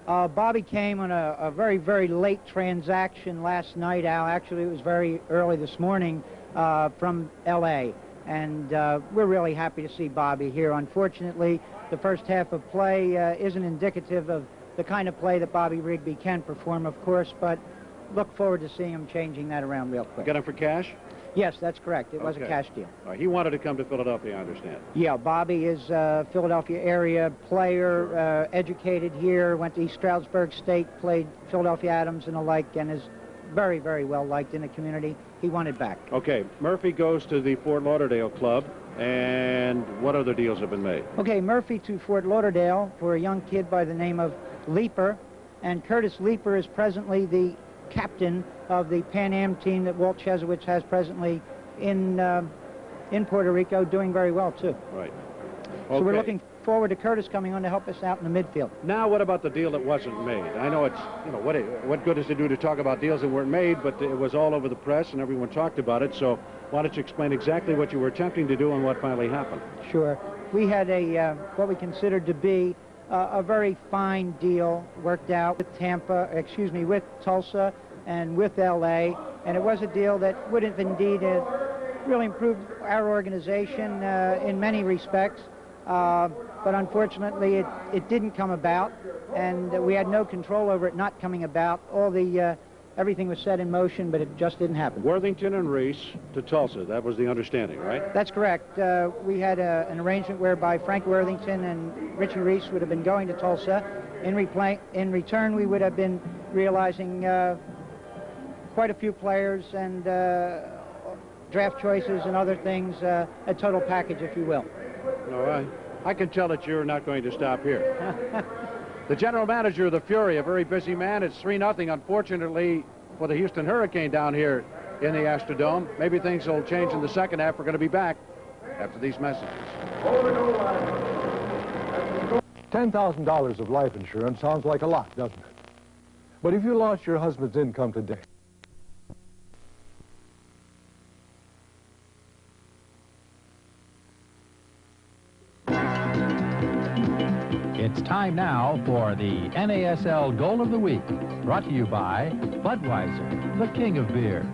Bobby came on a very, very late transaction last night, Al. Actually, it was very early this morning from L.A., and we're really happy to see Bobby here. Unfortunately, the first half of play isn't indicative of the kind of play that Bobby Rigby can perform, of course, but look forward to seeing him changing that around real quick. Got him for cash? Yes, that's correct. It was a cash deal. He wanted to come to Philadelphia, I understand. Yeah, Bobby is a Philadelphia area player, educated here, went to East Stroudsburg State, played Philadelphia Adams and the like, and is very, very well liked in the community. He wanted back. Okay, Murphy goes to the Fort Lauderdale club, and what other deals have been made? Okay, Murphy to Fort Lauderdale for a young kid by the name of Leeper, and Curtis Leeper is presently the captain of the Pan Am team that Walt Chesowicz has presently in Puerto Rico, doing very well too. Right. So we're looking forward to Curtis coming on to help us out in the midfield. Now, what about the deal that wasn't made? I know it's, you know, what good does it do to talk about deals that weren't made, but it was all over the press and everyone talked about it. So why don't you explain exactly what you were attempting to do and what finally happened? Sure. We had a what we considered to be a very fine deal worked out with with Tulsa and with L.A., and it was a deal that would have indeed really improved our organization in many respects, but unfortunately it didn't come about, and we had no control over it not coming about. Everything was set in motion, but it just didn't happen. Worthington and Reese to Tulsa, that was the understanding, right? That's correct. We had an arrangement whereby Frank Worthington and Richie Reese would have been going to Tulsa. In return, we would have been realizing quite a few players and draft choices and other things, a total package, if you will. All right. I can tell that you're not going to stop here. The general manager of the Fury, a very busy man. It's 3-0, unfortunately, for the Houston Hurricane down here in the Astrodome. Maybe things will change in the second half. We're going to be back after these messages. $10,000 of life insurance sounds like a lot, doesn't it? But if you lost your husband's income today, it's time now for the NASL Goal of the Week, brought to you by Budweiser, the king of beers.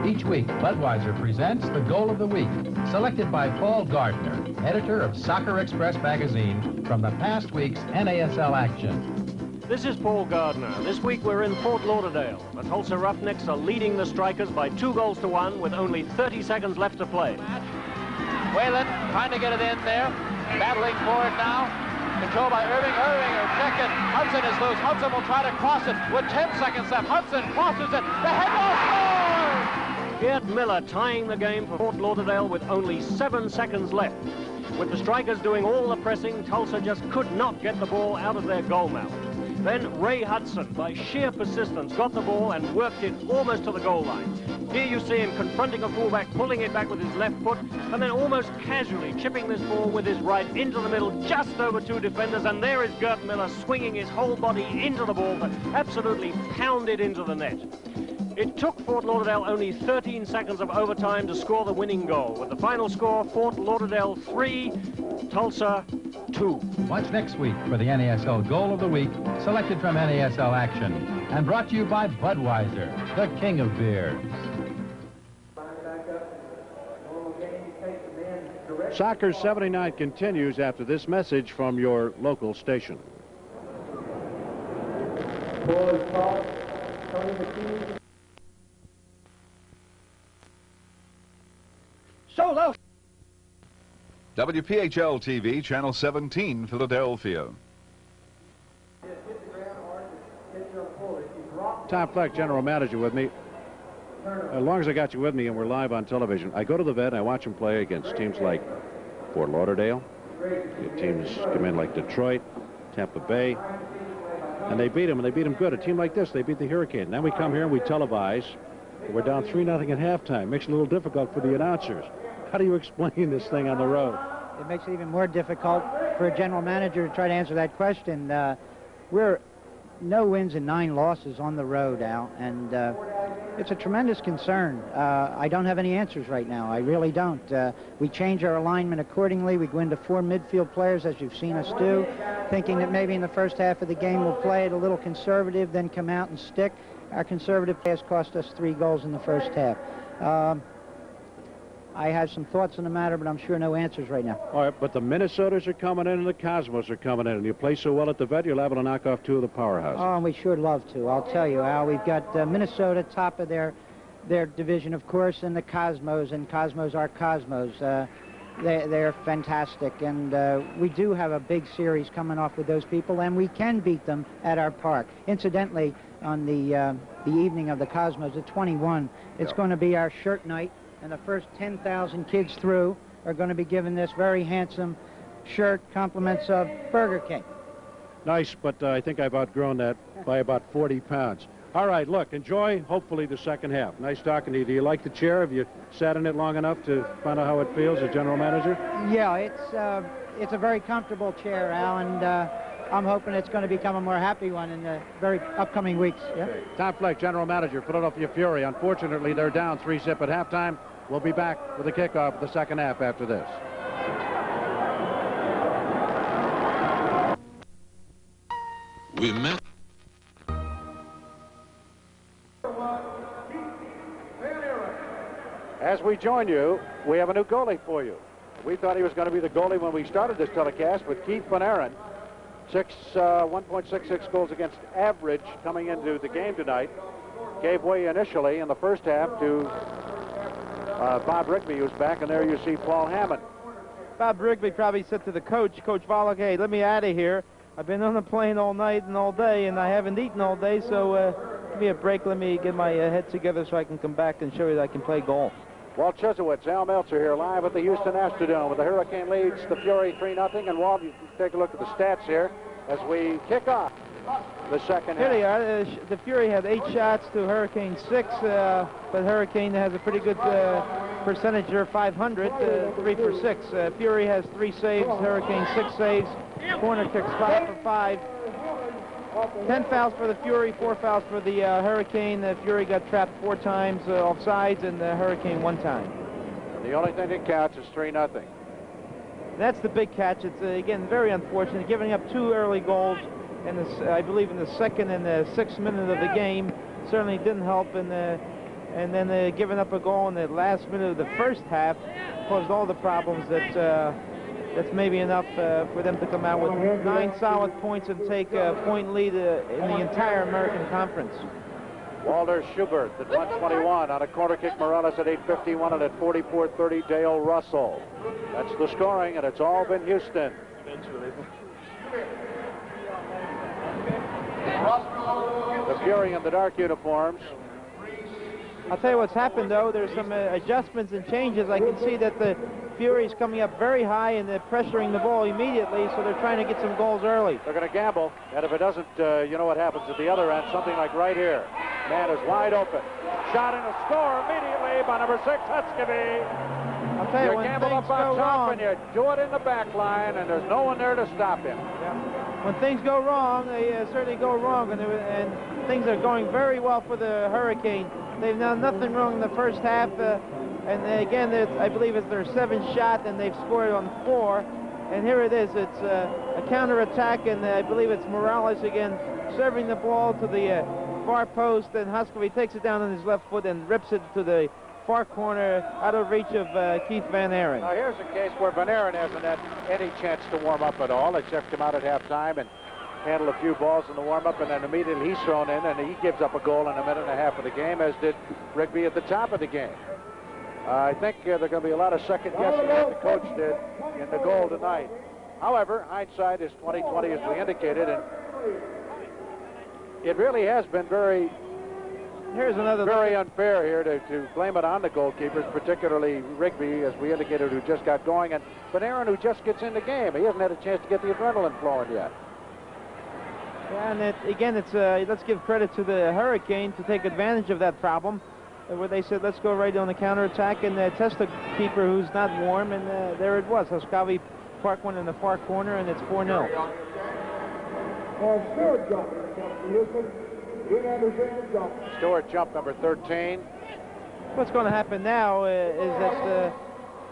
Each week, Budweiser presents the Goal of the Week, selected by Paul Gardner, editor of Soccer Express magazine, from the past week's NASL action. This is Paul Gardner. This week we're in Fort Lauderdale. The Tulsa Roughnecks are leading the Strikers by 2-1 with only 30 seconds left to play. Whalen trying to get it in there, battling for it now. Controlled by Irving. Irving will check it. Hudson is loose. Hudson will try to cross it with 10 seconds left. Hudson crosses it. The head ball scores! Gert Miller tying the game for Fort Lauderdale with only 7 seconds left. With the Strikers doing all the pressing, Tulsa just could not get the ball out of their goal mouth. Then Ray Hudson, by sheer persistence, got the ball and worked it almost to the goal line. Here you see him confronting a fullback, pulling it back with his left foot, and then almost casually chipping this ball with his right into the middle, just over 2 defenders, and there is Gert Miller swinging his whole body into the ball to absolutely pound it into the net. It took Fort Lauderdale only 13 seconds of overtime to score the winning goal. With the final score, Fort Lauderdale 3, Tulsa 2. Watch next week for the NASL Goal of the Week, selected from NASL action, and brought to you by Budweiser, the king of beers. Soccer 79 continues after this message from your local station. Solo. WPHL TV, Channel 17, Philadelphia. Tom Fleck, general manager, with me. As long as I got you with me and we're live on television, I go to the vet and I watch them play against teams like Fort Lauderdale. Teams come in like Detroit, Tampa Bay, and they beat them, and they beat them good. A team like this, they beat the Hurricane. Then we come here and we televise. We're down 3-0 at halftime. Makes it a little difficult for the announcers. How do you explain this thing on the road? It makes it even more difficult for a general manager to try to answer that question. We're no wins and 9 losses on the road, Al, and it's a tremendous concern. I don't have any answers right now. I really don't. We change our alignment accordingly. We go into 4 midfield players, as you've seen us do, thinking that maybe in the first half of the game we'll play it a little conservative, then come out and stick. Our conservative play has cost us 3 goals in the first half. I have some thoughts on the matter, but I'm sure no answers right now. All right, but the Minnesotas are coming in and the Cosmos are coming in, and you play so well at the vet, you're liable to knock off 2 of the powerhouses. Oh, and we sure love to. I'll tell you, Al, we've got Minnesota top of their division, of course, and the Cosmos, and Cosmos are Cosmos. They're fantastic, and we do have a big series coming off with those people, and we can beat them at our park. Incidentally, on the evening of the Cosmos at 21, it's going to be our shirt night, and the first 10,000 kids through are going to be given this very handsome shirt, compliments of Burger King. Nice, but I think I've outgrown that by about 40 pounds. All right, look, enjoy, hopefully, the second half. Nice talking to you. Do you like the chair? Have you sat in it long enough to find out how it feels as general manager? Yeah, it's a very comfortable chair, Al, and I'm hoping it's going to become a more happy one in the very upcoming weeks. Yeah? Okay. Tom Fleck, general manager, Philadelphia Fury. Unfortunately, they're down 3-zip at halftime. We'll be back with the kickoff of the second half after this. We met. As we join you, we have a new goalie for you. We thought he was going to be the goalie when we started this telecast, but Keith Van Aaron, 1.66 goals against average coming into the game tonight, gave way initially in the first half to Bob Rigby, who's back, and there you see Paul Hammond. Bob Rigby probably said to the coach, Coach Volok, hey, let me out of here. I've been on the plane all night and all day, and I haven't eaten all day, so give me a break. Let me get my head together so I can come back and show you that I can play goal. Walt Chesowitz, Al Meltzer here live at the Houston Astrodome, with the Hurricane leads the Fury 3-0. And Walt, you can take a look at the stats here as we kick off the second half. Here they are. The Fury had 8 shots to Hurricane 6, but Hurricane has a pretty good percentage there, 500, 3 for 6. Fury has 3 saves, Hurricane 6 saves, corner kicks 5 for 5. 10 fouls for the Fury, 4 fouls for the Hurricane. The Fury got trapped 4 times off sides, and the Hurricane 1 time. The only thing that counts is 3-0. That's the big catch. It's, again, very unfortunate. Giving up 2 early goals, in I believe in the 2nd and the 6th minute of the game, certainly didn't help. And then giving up a goal in the last minute of the first half caused all the problems that's maybe enough for them to come out with 9 solid points and take a point lead in the entire American Conference. Walter Schubert at 121 on a corner kick. Morales at 8:51, and at 44:30 Dale Russell. That's the scoring, and it's all been Houston. The Fury in the dark uniforms. I'll tell you what's happened, though. There's some adjustments and changes. I can see that the Fury's coming up very high and they're pressuring the ball immediately, so they're trying to get some goals early. They're going to gamble, and if it doesn't, you know what happens at the other end, something like right here. Man is wide open. Shot and a score immediately by number 6, Hutscovy. I'll tell you, you gamble up on top and you do it in the back line, and there's no one there to stop him. Yeah. When things go wrong, they certainly go wrong, and things are going very well for the Hurricane. They've done nothing wrong in the first half, and again, I believe it's their 7th shot, and they've scored on 4. And here it is. It's a counterattack, and I believe it's Morales again serving the ball to the far post, and Hutscovy takes it down on his left foot and rips it to the far corner out of reach of Keith Van Aaron. Now here's a case where Van Aaron hasn't had any chance to warm up at all, except come out at halftime and handle a few balls in the warm-up, and then immediately he's thrown in, and he gives up a goal in a minute and a half of the game, as did Rigby at the top of the game. I think there's going to be a lot of second guessing that the coach did in the goal tonight. However, hindsight is 20/20, as we indicated, and it really has been very unfair here to blame it on the goalkeepers, particularly Rigby, as we indicated, who just got going, and Van Aaron, who just gets in the game. He hasn't had a chance to get the adrenaline flowing yet. Yeah, and again, it's let's give credit to the Hurricane to take advantage of that problem, where they said, let's go right on the counterattack and test the keeper who's not warm, and there it was. Hutscovy Park one in the far corner, and it's 4-0. Stewart jump. Ian Anderson jump. Stewart jump number 13. What's going to happen now is that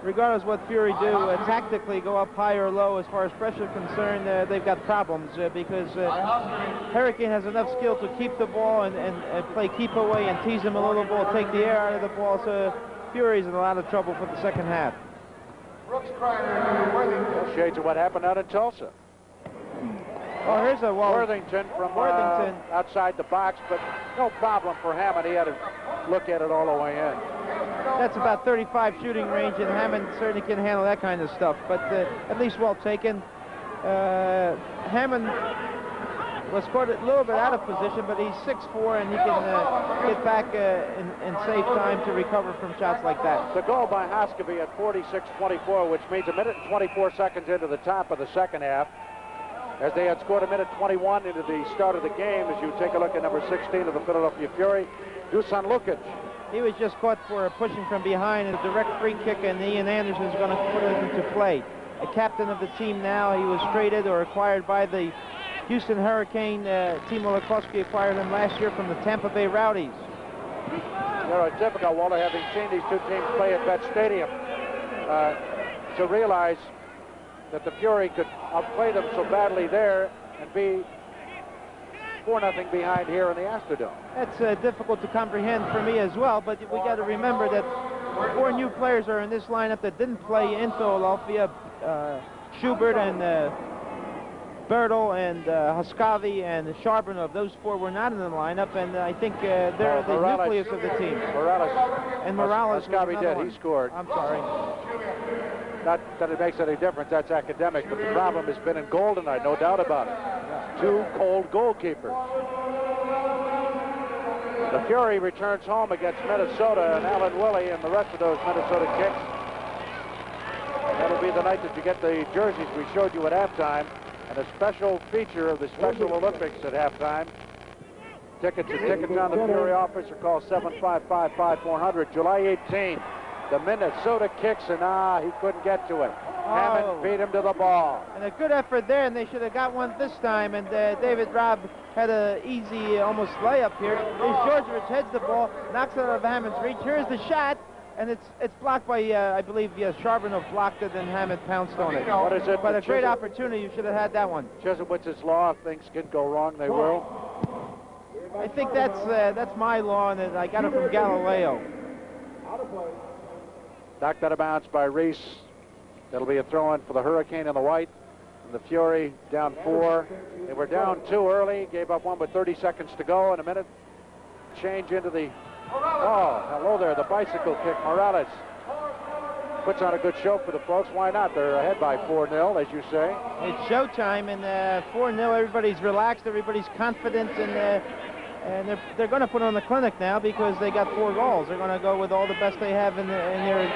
regardless of what Fury do, tactically go up high or low as far as pressure concerned, they've got problems because Hurricane has enough skill to keep the ball and play keep away and tease him a little ball, take the air out of the ball, so Fury's in a lot of trouble for the second half. Shades of what happened out in Tulsa. Oh, here's a Worthington from outside the box, but no problem for Hammond. He had to look at it all the way in. That's about 35 shooting range, and Hammond certainly can handle that kind of stuff, but at least well taken. Hammond was caught a little bit out of position, but he's 6'4", and he can get back in safe time to recover from shots like that. The goal by Hoskovy at 46-24, which means 1 minute and 24 seconds into the top of the second half, as they had scored 1 minute 21 into the start of the game. As you take a look at number 16 of the Philadelphia Fury, Dusan Lukic. He was just caught for pushing from behind, and a direct free kick, and Ian Anderson's going to put it into play. The captain of the team now, he was traded or acquired by the Houston Hurricane. Timo Lakowski acquired him last year from the Tampa Bay Rowdies. Typical, Walter, having seen these two teams play at that stadium, to realize that the Fury could outplay them so badly there and be 4-0 behind here in the Astrodome. That's difficult to comprehend for me as well, but we got to remember that 4 new players are in this lineup that didn't play in Philadelphia. Schubert and Bertel and Hoskovy and Charbonneau. Those 4 were not in the lineup, and I think they're the nucleus of the team. Morales. Hoskovy did. He scored. I'm sorry. Not that it makes any difference. That's academic, but the problem has been in goal tonight, no doubt about it. 2 cold goalkeepers. The Fury returns home against Minnesota, and Alan Willie and the rest of those Minnesota kicks. That'll be the night that you get the jerseys we showed you at halftime, and a special feature of the Special Olympics at halftime. Tickets on the Fury office, or call 755-5400. July 18th, the Minnesota kicks, and he couldn't get to it. Hammond beat him to the ball. And a good effort there, and they should have got one this time, and David Robb had an easy, almost layup here. Georgievich heads the ball, knocks it out of Hammond's reach. Here's the shot, and it's blocked by, I believe, Charbonneau blocked it, and Hammond pounced on it. What is it? But a great opportunity. You should have had that one. Cheslowitz's law, if things can go wrong, they will. I think that's my law, and I got it from Galileo. Knocked out of bounds by Reese. That'll be a throw-in for the Hurricane in the white. And the Fury down 4. They were down 2 early, gave up 1 with 30 seconds to go in a minute. Change into the... Oh, hello there, the bicycle kick. Morales puts on a good show for the folks. Why not? They're ahead by 4-0, as you say. It's showtime, and 4-0. Everybody's relaxed. Everybody's confident, and they're going to put on the clinic now because they got 4 goals. They're going to go with all the best they have in their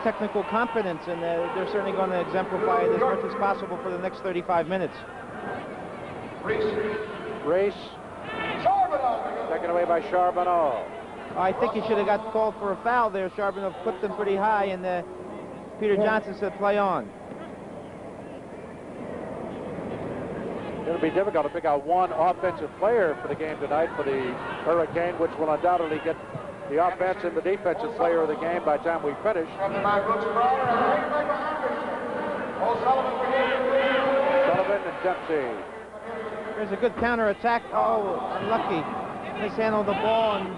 technical competence, and they're certainly going to exemplify it as much as possible for the next 35 minutes. Race. Taken away by Charbonneau. I think he should have got called for a foul there. Charbonneau clipped him pretty high, and Peter Johnson said play on. It'll be difficult to pick out one offensive player for the game tonight for the Hurricane, which will undoubtedly get the offense and the defensive player of the game by the time we finish. Sullivan and Dempsey. There's a good counterattack. Oh, unlucky. Mishandled the ball, and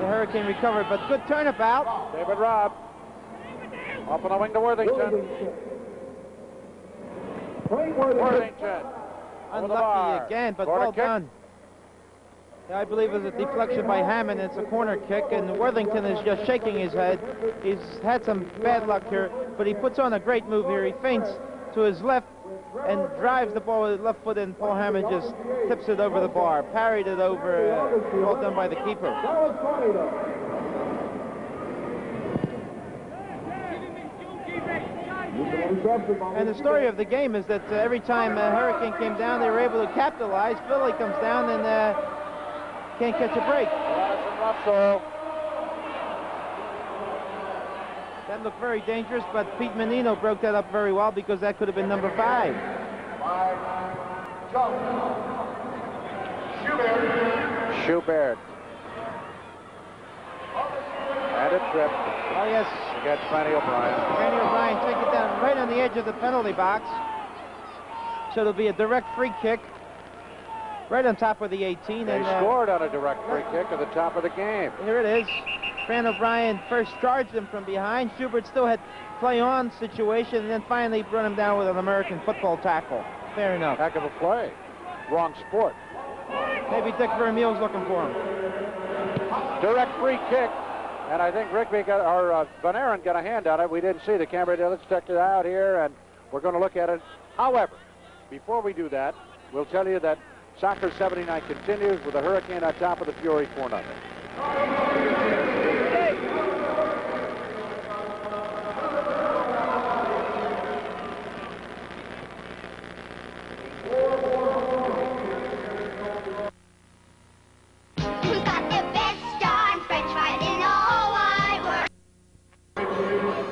the Hurricane recovered, but good turnabout. David Robb. Off on the wing to Worthington. Worthington. Unlucky again, but well done. I believe it was a deflection by Hammond. It's a corner kick, and Worthington is just shaking his head. He's had some bad luck here, but he puts on a great move here. He feints to his left and drives the ball with his left foot, and Paul Hammond just tips it over the bar, parried it over. Well done by the keeper. And the story of the game is that every time Hurricane came down, they were able to capitalize. Philly comes down and can't catch a break. That looked very dangerous, but Pete Menino broke that up very well because that could have been number 5. Schubert. And a trip. Oh, yes. Against Fanny O'Brien. Fanny O'Brien took it down right on the edge of the penalty box. So it'll be a direct free kick right on top of the 18. They scored on a direct free kick at the top of the game. Here it is. Fran O'Brien first charged him from behind. Schubert still had play-on situation, and then finally brought him down with an American football tackle. Fair enough. Heck of a play. Wrong sport. Maybe Dick Vermeil's looking for him. Direct free kick. And I think Rigby got, or Van Aaron got a hand on it. We didn't see the camera. Let's check it out here, and we're going to look at it. However, before we do that, we'll tell you that Soccer 79 continues with the Hurricane on top of the Fury 4-0.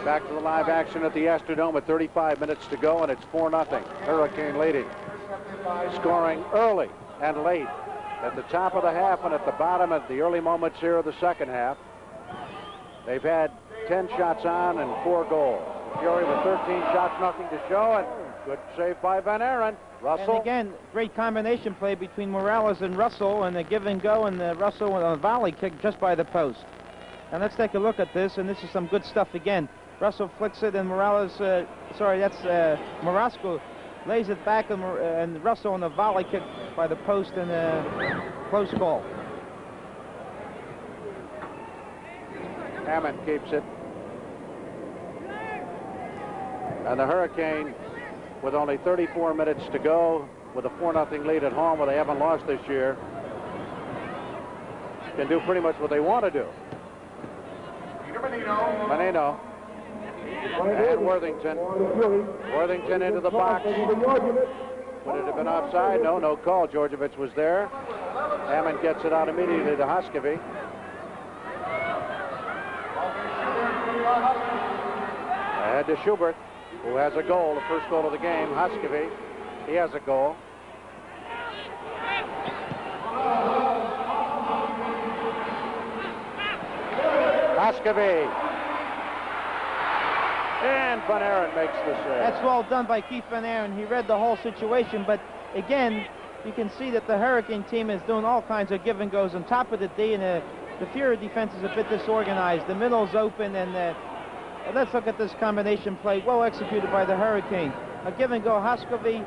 Back to the live action at the Astrodome with 35 minutes to go, and it's 4-0. Hurricane leading. Scoring early and late at the top of the half and at the bottom at the early moments here of the second half. They've had 10 shots on and 4 goals. The Fury with 13 shots, nothing to show, and good save by Van Aaron. Russell. And again, great combination play between Morales and Russell, and the give and go, and Russell with a volley kick just by the post. And let's take a look at this, and this is some good stuff again. Russell flicks it, and Morales, Morasco lays it back, and Russell on the volley kick by the post, and a close call. Hammond keeps it. And the Hurricane, with only 34 minutes to go, with a 4-0 lead at home where they haven't lost this year, can do pretty much what they want to do. Menino. And Worthington. Worthington into the box. Would it have been offside? No, no call. Georgievich was there. Hammond gets it out immediately to Hoskovy. Ahead to Schubert, who has a goal, the first goal of the game. Hoskovy, he has a goal. Hoskovy. And Van Aaron makes the save. That's well done by Keith Van Aaron. He read the whole situation, but again, you can see that the Hurricane team is doing all kinds of give and goes on top of the D, and the Fury defense is a bit disorganized. The middle's open, and let's look at this combination play, well executed by the Hurricane. A give and go, Hoskovy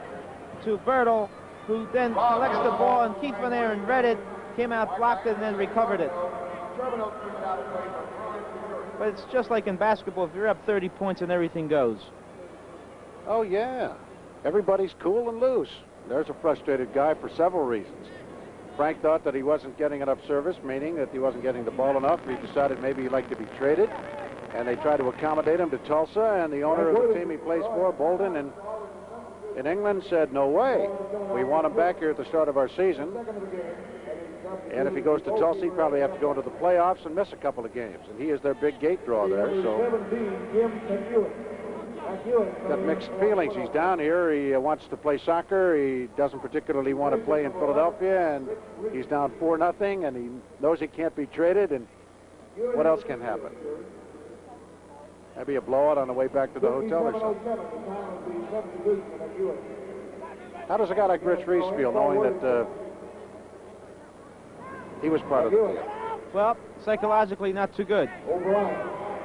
to Bertel, who then collects the ball, and Keith Van Aaron read it, came out, blocked it, and then recovered it. But it's just like in basketball. If you're up 30 points and everything goes. Oh, yeah. Everybody's cool and loose. There's a frustrated guy for several reasons. Frank thought that he wasn't getting enough service, meaning that he wasn't getting the ball enough. He decided maybe he'd like to be traded, and they tried to accommodate him to Tulsa, and the owner of the team he plays for, Bolden, and in England said, no way. We want him back here at the start of our season. And if he goes to Tulsa, he'd probably have to go into the playoffs and miss a couple of games. And he is their big gate draw there, so got mixed feelings. He's down here. He wants to play soccer. He doesn't particularly want to play in Philadelphia, and he's down 4-0, and he knows he can't be traded, and what else can happen? Maybe a blowout on the way back to the hotel or something. How does a guy like Rich Reese feel knowing that he was part of the deal? Well, psychologically not too good.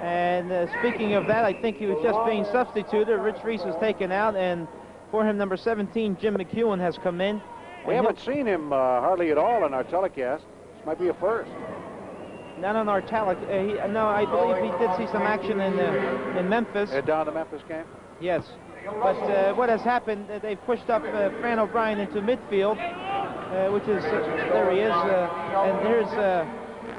And speaking of that, I think he was just being substituted. Rich Reese was taken out, and for him, number 17, Jim McEwen, has come in. We haven't seen him hardly at all in our telecast. This might be a first. Not on our no, I believe he did see some action in Memphis. Down the Memphis game? Yes. But what has happened, they've pushed up Fran O'Brien into midfield, which is, there he is. And here's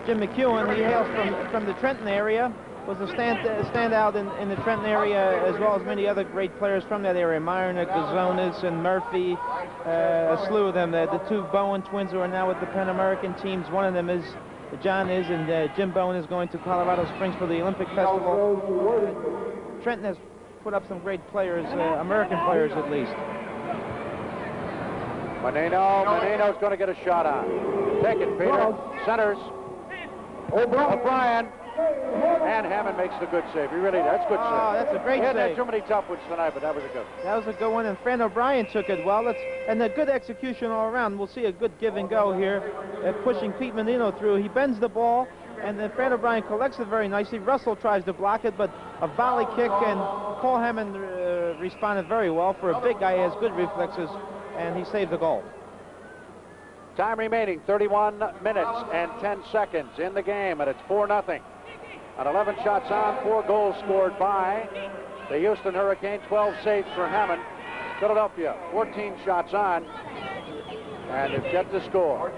Jim McEwen. He hails from the Trenton area. Was a standout in the Trenton area, as well as many other great players from that area. Myrna, Gazonis, and Murphy, a slew of them. The two Bowen twins who are now with the Pan American teams. One of them is John is, and Jim Bowen is going to Colorado Springs for the Olympic Festival. Trenton has put up some great players, American players at least. Menino's going to get a shot on. Take it, Peter. Centers. O'Brien. And Hammond makes the good save. That's good save. Oh, that's a great save. He hadn't had too many tough ones tonight, but that was a good one. That was a good one, and Fran O'Brien took it well. And a good execution all around. We'll see a good give and go here, pushing Pete Menino through. He bends the ball, and then Fran O'Brien collects it very nicely. Russell tries to block it, but a volley kick, and Paul Hammond responded very well. For a big guy, he has good reflexes, and he saved the goal. Time remaining, 31 minutes and 10 seconds in the game, and it's 4-0. At 11 shots on, 4 goals scored by the Houston Hurricane, 12 saves for Hammond. Philadelphia, 14 shots on, and they've kept the score.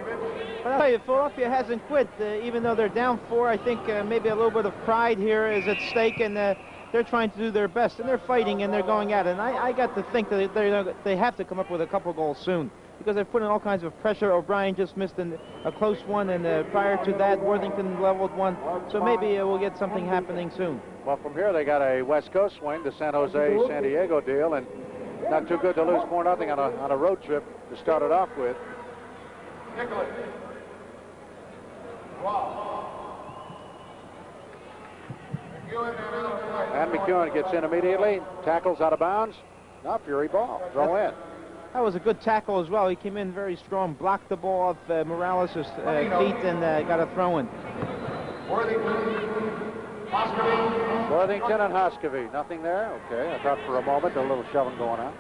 But I'll tell you, Philadelphia hasn't quit, even though they're down 4. I think maybe a little bit of pride here is at stake, and they're trying to do their best, and they're fighting, and they're going at it. And I got to think that they have to come up with a couple goals soon, because they've put in all kinds of pressure. O'Brien just missed a close one, and prior to that, Worthington leveled one. So maybe we'll get something happening soon. Well, from here, they got a West Coast swing, the San Jose, San Diego deal, and not too good to lose 4-0 on a road trip to start it off with. And McEwen gets in immediately, tackles out of bounds. Now Fury ball, throw in. That was a good tackle as well. He came in very strong, blocked the ball off Morales' feet, and got a throw in. Worthington and Hoskovy. Nothing there? Okay, I thought for a moment a little shoving going on.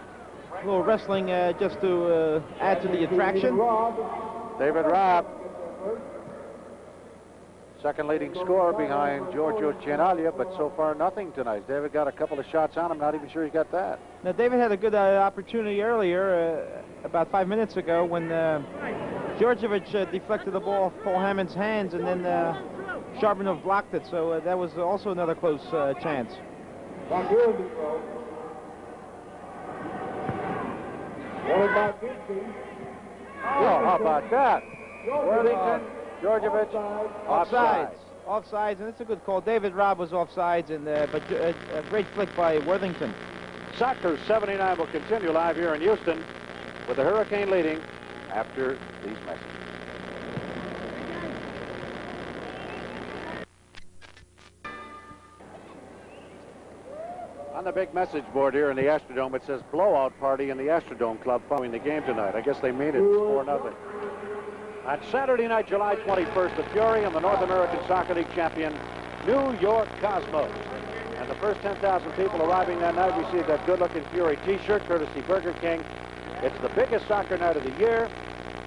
A little wrestling just to add to the attraction. David Rabb, second leading scorer behind Giorgio Gianaglia, but so far nothing tonight. David got a couple of shots on him, not even sure he got that. Now, David had a good opportunity earlier, about 5 minutes ago, when Djordjevic deflected the ball off Paul Hammond's hands, and then Charbonneau blocked it, so that was also another close chance. Oh, how about that? Worthington, Djordjevic, offsides. Offsides, and it's a good call. David Rabb was offsides, and but a great flick by Worthington. Soccer 79 will continue live here in Houston with the Hurricane leading after these messages. On the big message board here in the Astrodome, it says blowout party in the Astrodome Club following the game tonight. I guess they mean it. 4-0. On Saturday night, July 21st, the Fury and the North American Soccer League champion, New York Cosmos. And the first 10,000 people arriving that night received that good-looking Fury T-shirt, courtesy Burger King. It's the biggest soccer night of the year,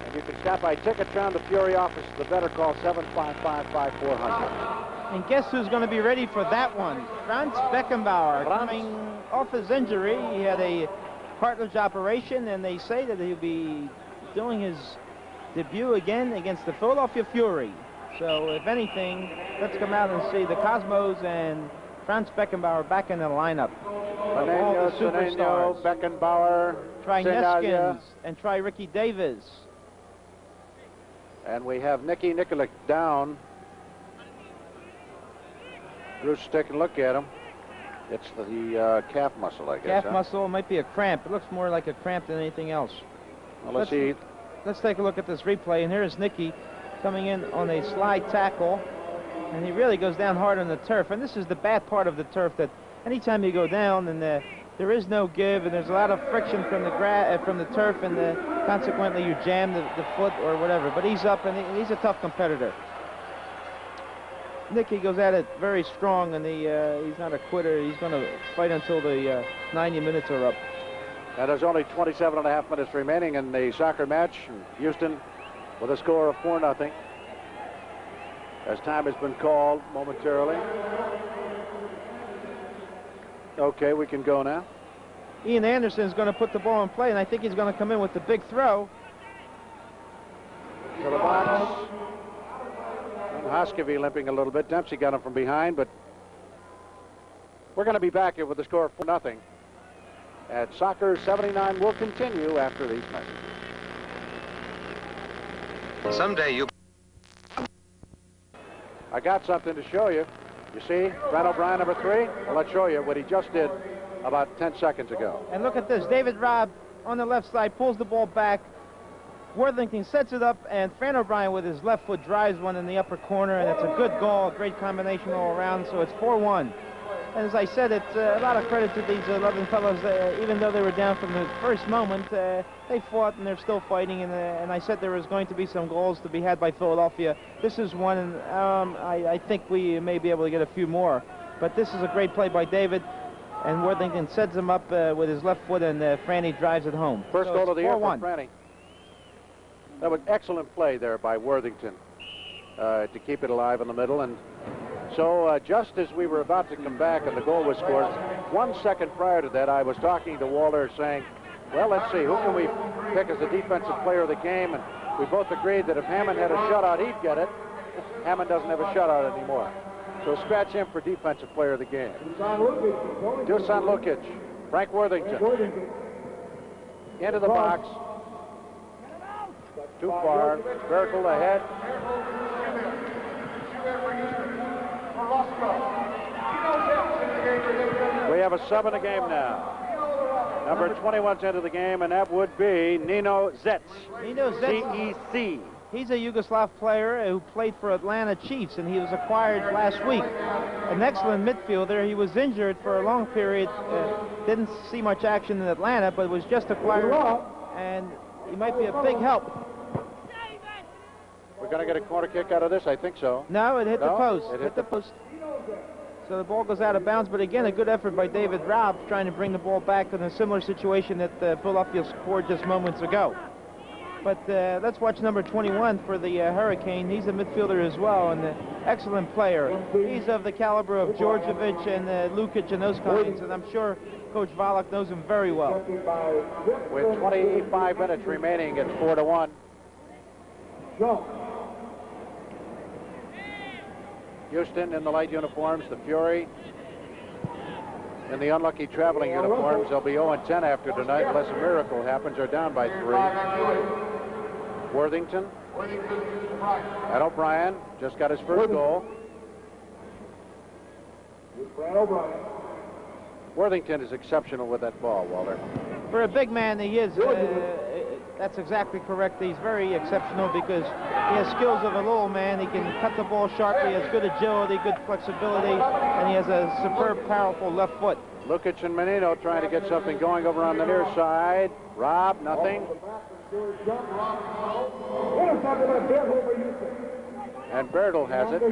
and you can stop by Ticketron, the Fury office. The better call 755-5400. And guess who's going to be ready for that one? Franz Beckenbauer, coming off his injury. He had a cartilage operation, and they say that he'll be doing his debut again against the Philadelphia Fury. So, if anything, let's come out and see the Cosmos and Franz Beckenbauer back in the lineup. All the superstars. Beckenbauer, try Neskins, and try Ricky Davis. And we have Nicky Nikolic down. Bruce, take a look at him. It's the calf muscle, I guess. Calf muscle, might be a cramp. It looks more like a cramp than anything else. Well, let's see. Let's take a look at this replay, and here's Nicky coming in on a slide tackle, and he really goes down hard on the turf. And this is the bad part of the turf, that anytime you go down and there is no give, and there's a lot of friction from the turf, and consequently you jam the foot or whatever. But he's up, and he's a tough competitor. Nicky goes at it very strong, and he's not a quitter. He's going to fight until the 90 minutes are up. Now, there's only 27.5 minutes remaining in the soccer match in Houston with a score of 4-0. As time has been called momentarily. Okay, we can go now. Ian Anderson is going to put the ball in play, and I think he's going to come in with the big throw. To the box. And Hoskovy limping a little bit. Dempsey got him from behind, but we're going to be back here with the score of 4-0. At Soccer 79 will continue after these messages. Someday you... I got something to show you. You see, Brad O'Brien, number 3? Well, let's show you what he just did about 10 seconds ago. And look at this. David Robb on the left side pulls the ball back. Worthington sets it up, and Fran O'Brien with his left foot drives one in the upper corner, and it's a good goal, a great combination all around, so it's 4-1. And as I said, it's a lot of credit to these 11 fellows. Even though they were down from the first moment, they fought, and they're still fighting, and I said there was going to be some goals to be had by Philadelphia. This is one, and I think we may be able to get a few more. But this is a great play by David, and Worthington sets him up with his left foot, and Franny drives it home. First So goal it's of the year for 4-1. Franny. That was excellent play there by Worthington to keep it alive in the middle. And so just as we were about to come back and the goal was scored, 1 second prior to that, I was talking to Walter saying, well, let's see, who can we pick as the defensive player of the game? And we both agreed that if Hammond had a shutout, he'd get it. Hammond doesn't have a shutout anymore. So scratch him for defensive player of the game. Dusan Lukic, Frank Worthington. Into the box. Too far. Berkel ahead. We have a sub in the game now. Number 21's into the game, and that would be Nino Zec. Nino Zec. Z-E-C. He's a Yugoslav player who played for Atlanta Chiefs, and he was acquired last week. An excellent midfielder. He was injured for a long period. Didn't see much action in Atlanta, but was just acquired, and he might be a big help. We're going to get a corner kick out of this? I think so. No, it hit the post. It hit the post. So the ball goes out of bounds, but again, a good effort by David Robb trying to bring the ball back in a similar situation that Philadelphia scored just moments ago. But let's watch number 21 for the Hurricane. He's a midfielder as well, and an excellent player. He's of the caliber of Djordjevic and Lukic and those kinds, and I'm sure Coach Volok knows him very well. With 25 minutes remaining, it's 4-1. Houston in the light uniforms, the Fury in the unlucky traveling uniforms. They'll be 0-10 after tonight unless a miracle happens. They're down by 3. Worthington and O'Brien just got his first goal. Worthington is exceptional with that ball, Walter. For a big man, he is. That's exactly correct. He's very exceptional because he has skills of a little man. He can cut the ball sharply, has good agility, good flexibility, and he has a superb, powerful left foot. Lukic and Menino trying to get something going over on the near side. Rob, nothing. And Bertel has it.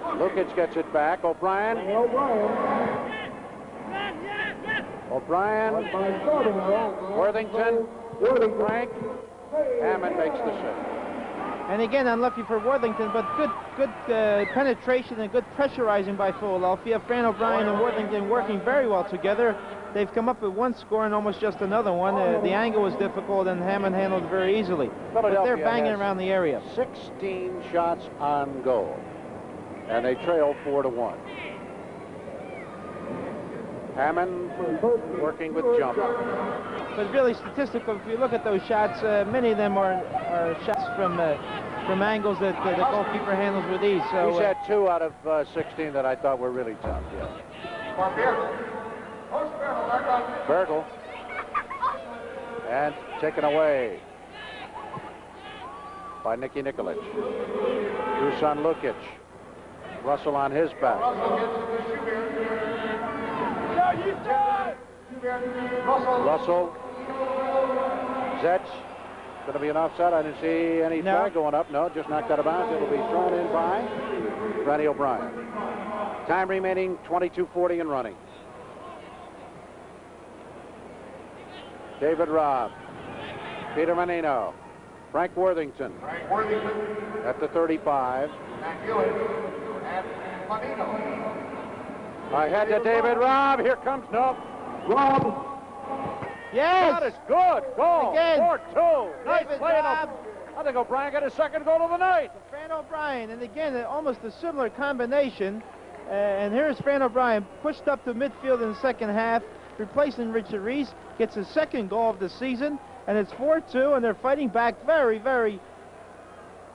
Lukic gets it back. O'Brien. Worthington. Frank. Hammond makes the save. And again, unlucky for Worthington, but good penetration and good pressurizing by Philadelphia. Fran O'Brien and Worthington working very well together. They've come up with one score and almost just another one. The angle was difficult, and Hammond handled it very easily. But they're banging around the area. 16 shots on goal, and they trail 4-1. Hammond working with jump. But really statistical, if you look at those shots, many of them are shots from angles that the goalkeeper handles with ease. So he's had 2 out of 16 that I thought were really tough. Yes. Bertel. And taken away by Nicky Nikolic. Dusan Lukic. Russell on his back. Russell. Zec. Going to be an offside. I didn't see any flag going up. No, just knocked out of bounds. It'll be thrown in by Franny O'Brien. Time remaining 22:40 and running. David Robb. Peter Menino. Frank Worthington. At the 35. Ahead to David Robb. Here comes Robb. Yes. That is good. Goal. Again. 4-2. Nice David play. Robb. I think O'Brien got his second goal of the night. Fran O'Brien. And again, almost a similar combination. And here's Fran O'Brien pushed up to midfield in the second half, replacing Richard Reese. Gets his second goal of the season. And it's 4-2. And they're fighting back very, very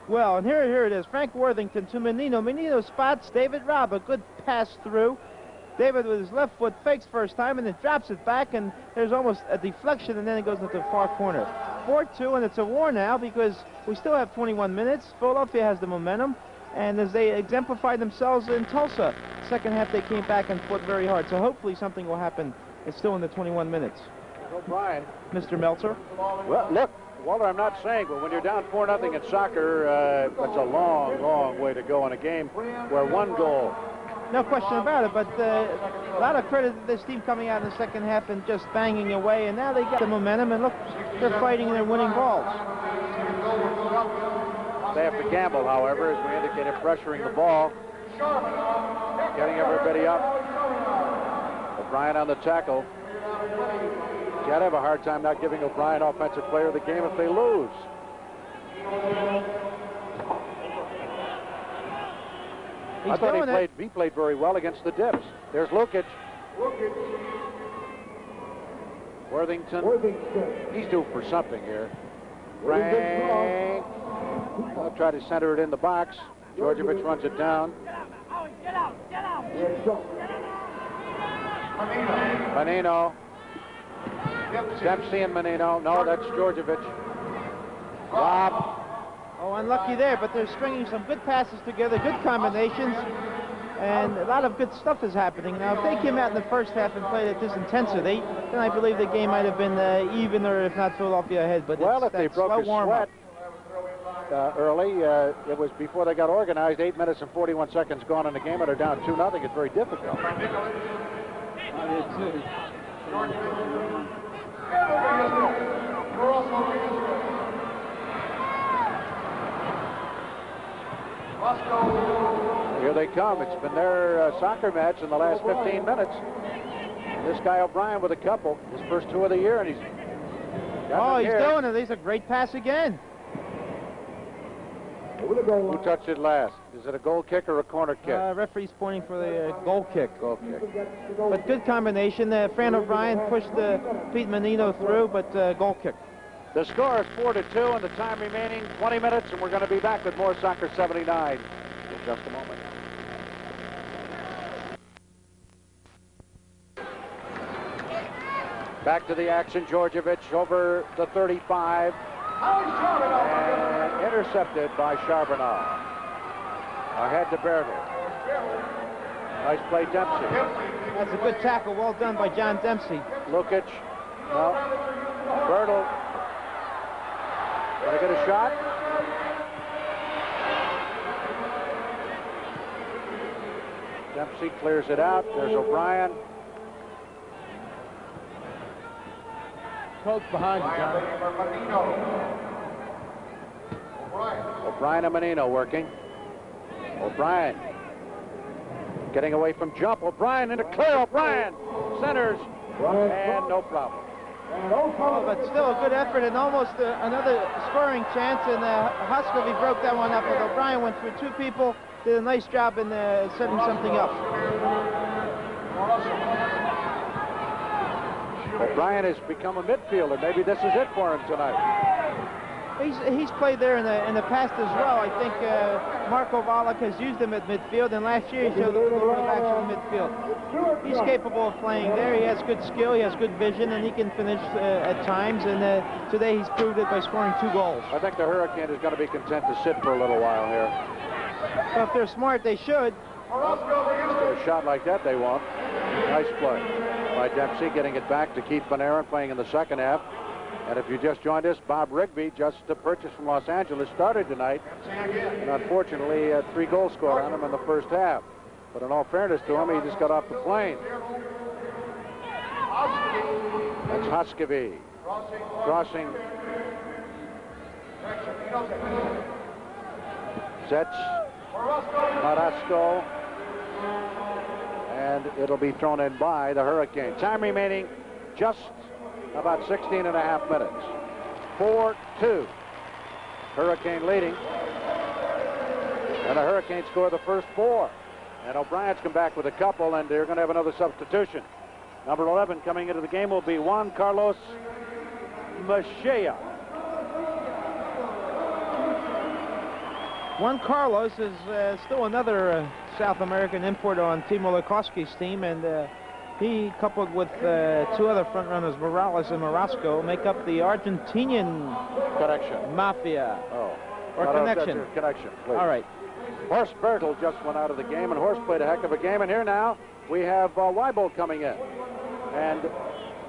well. And here it is. Frank Worthington to Menino. Menino spots David Robb. A good pass through. David with his left foot fakes first time and then drops it back, and there's almost a deflection, and then it goes into the far corner. 4-2, and it's a war now because we still have 21 minutes. Philadelphia has the momentum, and as they exemplify themselves in Tulsa, second half they came back and fought very hard. So hopefully something will happen. It's still in the 21 minutes. O'Brien. Mr. Meltzer. Well, look, Walter, I'm not saying, but when you're down 4-0 in soccer, it's a long, long way to go in a game where one goal. No question about it, but a lot of credit to this team coming out in the second half and just banging away, and now they got the momentum, and look, they're fighting and they're winning balls. They have to gamble, however, as we indicated, pressuring the ball, getting everybody up. O'Brien on the tackle. You gotta have a hard time not giving O'Brien Offensive Player of the Game if they lose. I thought he played very well against the Dips. There's Lukic. Worthington. He's due for something here. Frank. I'll try to center it in the box. Djordjevic runs it down. Menino. Dempsey and Menino. No, that's Djordjevic. Robb. Oh, unlucky there, but they're stringing some good passes together, good combinations, and a lot of good stuff is happening. Now, if they came out in the first half and played at this intensity, then I believe the game might have been even, or if not Philadelphia ahead. But well, if they broke a sweat early, it was before they got organized. 8 minutes and 41 seconds gone in the game, and they're down 2-0. It's very difficult. Here they come. It's been their soccer match in the last 15 minutes. This guy O'Brien with a couple, his first 2 of the year, and he's doing it. He's a great pass again. Who touched it last? Is it a goal kick or a corner kick? Referee's pointing for the goal kick. Goal kick. But good combination. Fran O'Brien pushed Pete Menino through, but goal kick. The score is 4-2, and the time remaining 20 minutes, and we're going to be back with more Soccer 79 in just a moment. Back to the action. Djordjevic over the 35. And intercepted by Charbonneau. Ahead to Bertle. Nice play, Dempsey. That's a good tackle. Well done by John Dempsey. Lukic. No. Bertle. Gonna get a shot. Dempsey clears it out. There's O'Brien. Coach behind you, John. O'Brien and Menino working. O'Brien getting away from jump. O'Brien into clear. O'Brien centers. And no problem. Oh, but still a good effort and almost another scoring chance. And Huskovy broke that one up. But O'Brien went through 2 people. Did a nice job in setting something up. O'Brien has become a midfielder. Maybe this is it for him tonight. He's played there in the past as well. I think Marko Valic has used him at midfield, and last year he showed a little bit of actual midfield. He's capable of playing there. He has good skill, he has good vision, and he can finish at times. And today he's proved it by scoring 2 goals. I think the Hurricane is going to be content to sit for a little while here. So if they're smart, they should. A shot like that, they won't. Nice play by Dempsey, getting it back to Keith Van Aaron, playing in the second half. And if you just joined us, Bob Rigby, just purchased from Los Angeles, started tonight. And unfortunately, 3 goals scored on him in the first half. But in all fairness to him, he just got off the plane. That's Huskovy. Crossing. Sets. Marasco. And it'll be thrown in by the Hurricane. Time remaining just about 16 and a half minutes. 4-2. Hurricane leading. And the Hurricanes score the first 4. And O'Brien's come back with a couple, and they're going to have another substitution. Number 11 coming into the game will be Juan Carlos Mejia. Juan Carlos is still another South American import on Timo Lukowski's team, and he, coupled with two other front runners, Morales and Morasco, make up the Argentinian mafia. Oh. Or connection. Connection, please. All right. Horst Bertel just went out of the game, and Horst played a heck of a game. And here now we have Weibold coming in. And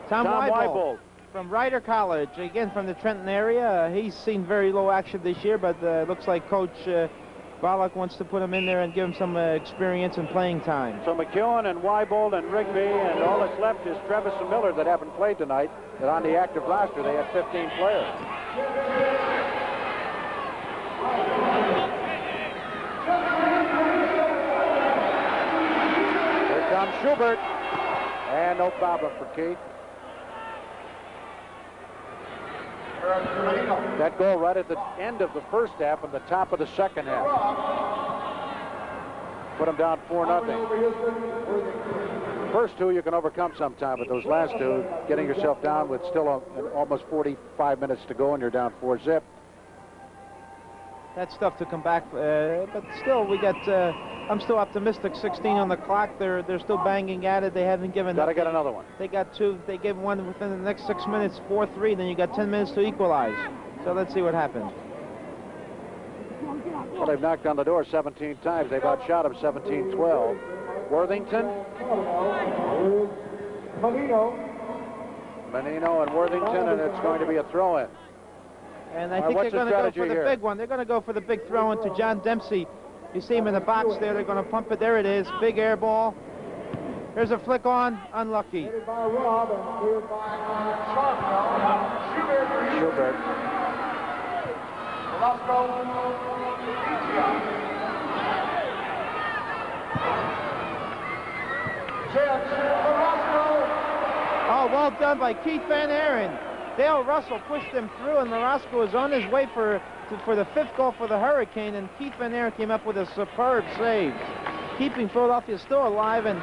Tom Weibold Weibold from Rider College, again from the Trenton area. He's seen very low action this year, but looks like Coach Bollock wants to put him in there and give him some experience and playing time. So McEwen and Weibold and Rigby, and all that's left is Travis and Miller that haven't played tonight. That on the active roster, they had 15 players. Here comes Schubert, and no problem for Keith. That goal right at the end of the first half and the top of the second half. Put them down 4-0. First two you can overcome sometime, but those last two, getting yourself down with still almost 45 minutes to go and you're down 4-0. That's tough to come back, but still we got. I'm still optimistic. 16 on the clock. They're still banging at it. They haven't given up. Got to get another one. They got two. They gave one within the next 6 minutes, 4-3. Then you got 10 minutes to equalize. So let's see what happens. Well, they've knocked on the door 17 times. They've outshot them 17-12. Worthington. Menino and Worthington, and it's going to be a throw-in. And I think they're going to go for the big one. They're going to go for the big throw into John Dempsey. You see him in the box there. They're going to pump it. There it is. Big air ball. Here's a flick on. Unlucky. Schubert. Oh, well done by Keith Van Aaron. Dale Russell pushed him through, and Marasco was on his way for the fifth goal for the Hurricane, and Keith Van Aaron came up with a superb save, keeping Philadelphia still alive, and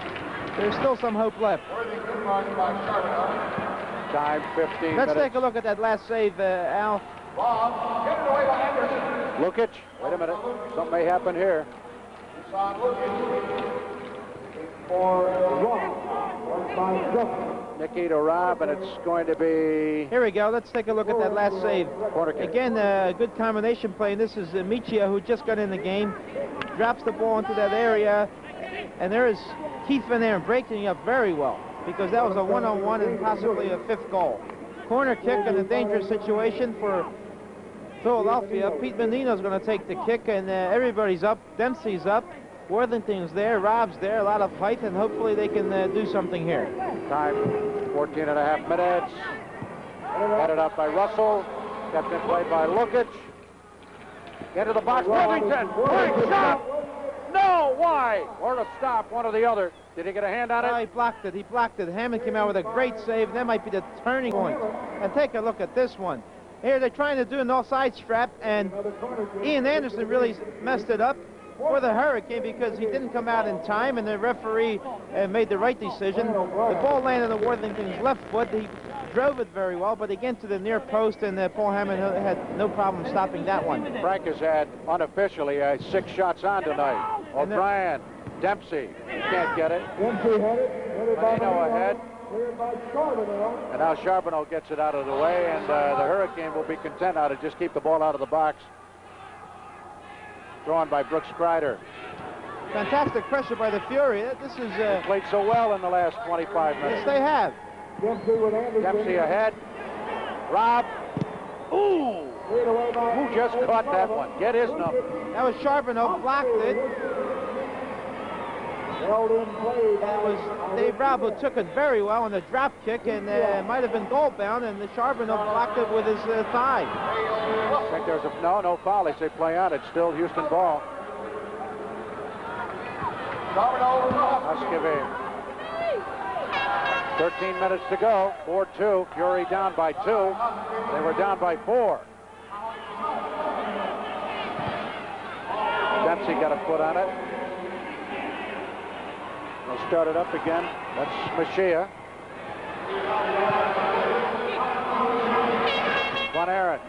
there's still some hope left. Time 15 Let's minutes. take a look at that last save, Al. Lukic, wait a minute. Something may happen here. Nicky to Rob, and it's going to be... Here we go. Let's take a look at that last save. Corner kick. Again, good combination play. And this is Michia, who just got in the game. Drops the ball into that area. And there is Keith Van Aaron breaking up very well, because that was a one-on-one and possibly a fifth goal. Corner kick in a dangerous situation for Philadelphia. Pete Menino's going to take the kick, and everybody's up. Dempsey's up. Worthington's there, Rob's there, a lot of height, and hopefully they can do something here. Time, 14.5 minutes. Headed up by Russell. Kept in play by Lukic. Into the box, Worthington. Great shot! No, why? Or to stop, one or the other. Did he get a hand on it? He blocked it. He blocked it. Hammond came out with a great save. That might be the turning point. And take a look at this one. Here they're trying to do an offside strap, and Ian Anderson really messed it up for the Hurricane because he didn't come out in time, and the referee made the right decision. The ball landed on Worthington's left foot. He drove it very well, but again to the near post, and Paul Hammond had no problem stopping that one. Frank has had unofficially 6 shots on tonight. O'Brien, Dempsey, he can't get it. Dempsey had it. Menino ahead. Cleared by Charbonneau. And now Charbonneau gets it out of the way, and the Hurricane will be content now to just keep the ball out of the box. Thrown by Brooks Kreider. Fantastic pressure by the Fury. This is played so well in the last 25 minutes. Yes, they have. Dempsey ahead. Rob. Ooh! Who just caught that one? Get his number. That was Charbonneau, blocked it. That was Dave Robb, who took it very well on the drop kick, and it might have been goal bound, and the Charbonneau blocked it with his thigh. I think there's no foul. They say play on. It's still Houston ball. Muscovy. 13 minutes to go. 4-2. Fury down by 2. They were down by 4. Dempsey got a foot on it. They'll start it up again. That's Machia. Van Aaron.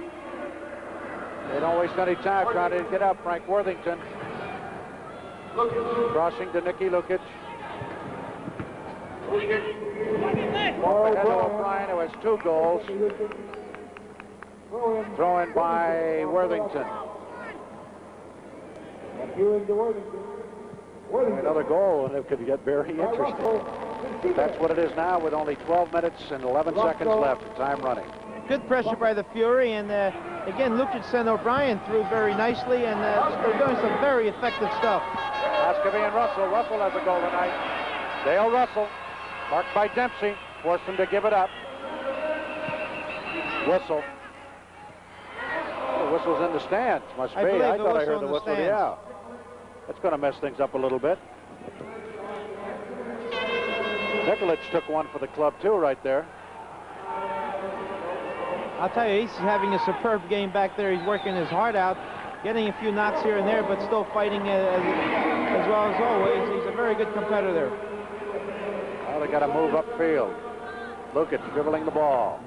They don't waste any time trying to get up. Frank Worthington crossing to Nicky Lukic. Ahead to O'Brien, who has 2 goals. Throw in by Worthington. Another goal, and it could get very interesting. That's what it is now, with only 12 minutes and 11 seconds left. Time running. Good pressure by the Fury, and again, Lukic sent O'Brien through very nicely, and they're doing some very effective stuff. Askew and Russell. Russell has a goal tonight. Dale Russell, marked by Dempsey, forced him to give it up. Whistle. The whistle's in the stands. Must be. I thought I heard the whistle. Yeah. That's going to mess things up a little bit. Nikolic took one for the club too, right there. I'll tell you, he's having a superb game back there. He's working his heart out, getting a few knocks here and there, but still fighting as well as always. He's a very good competitor. Well, they got to move upfield. Lukic dribbling the ball.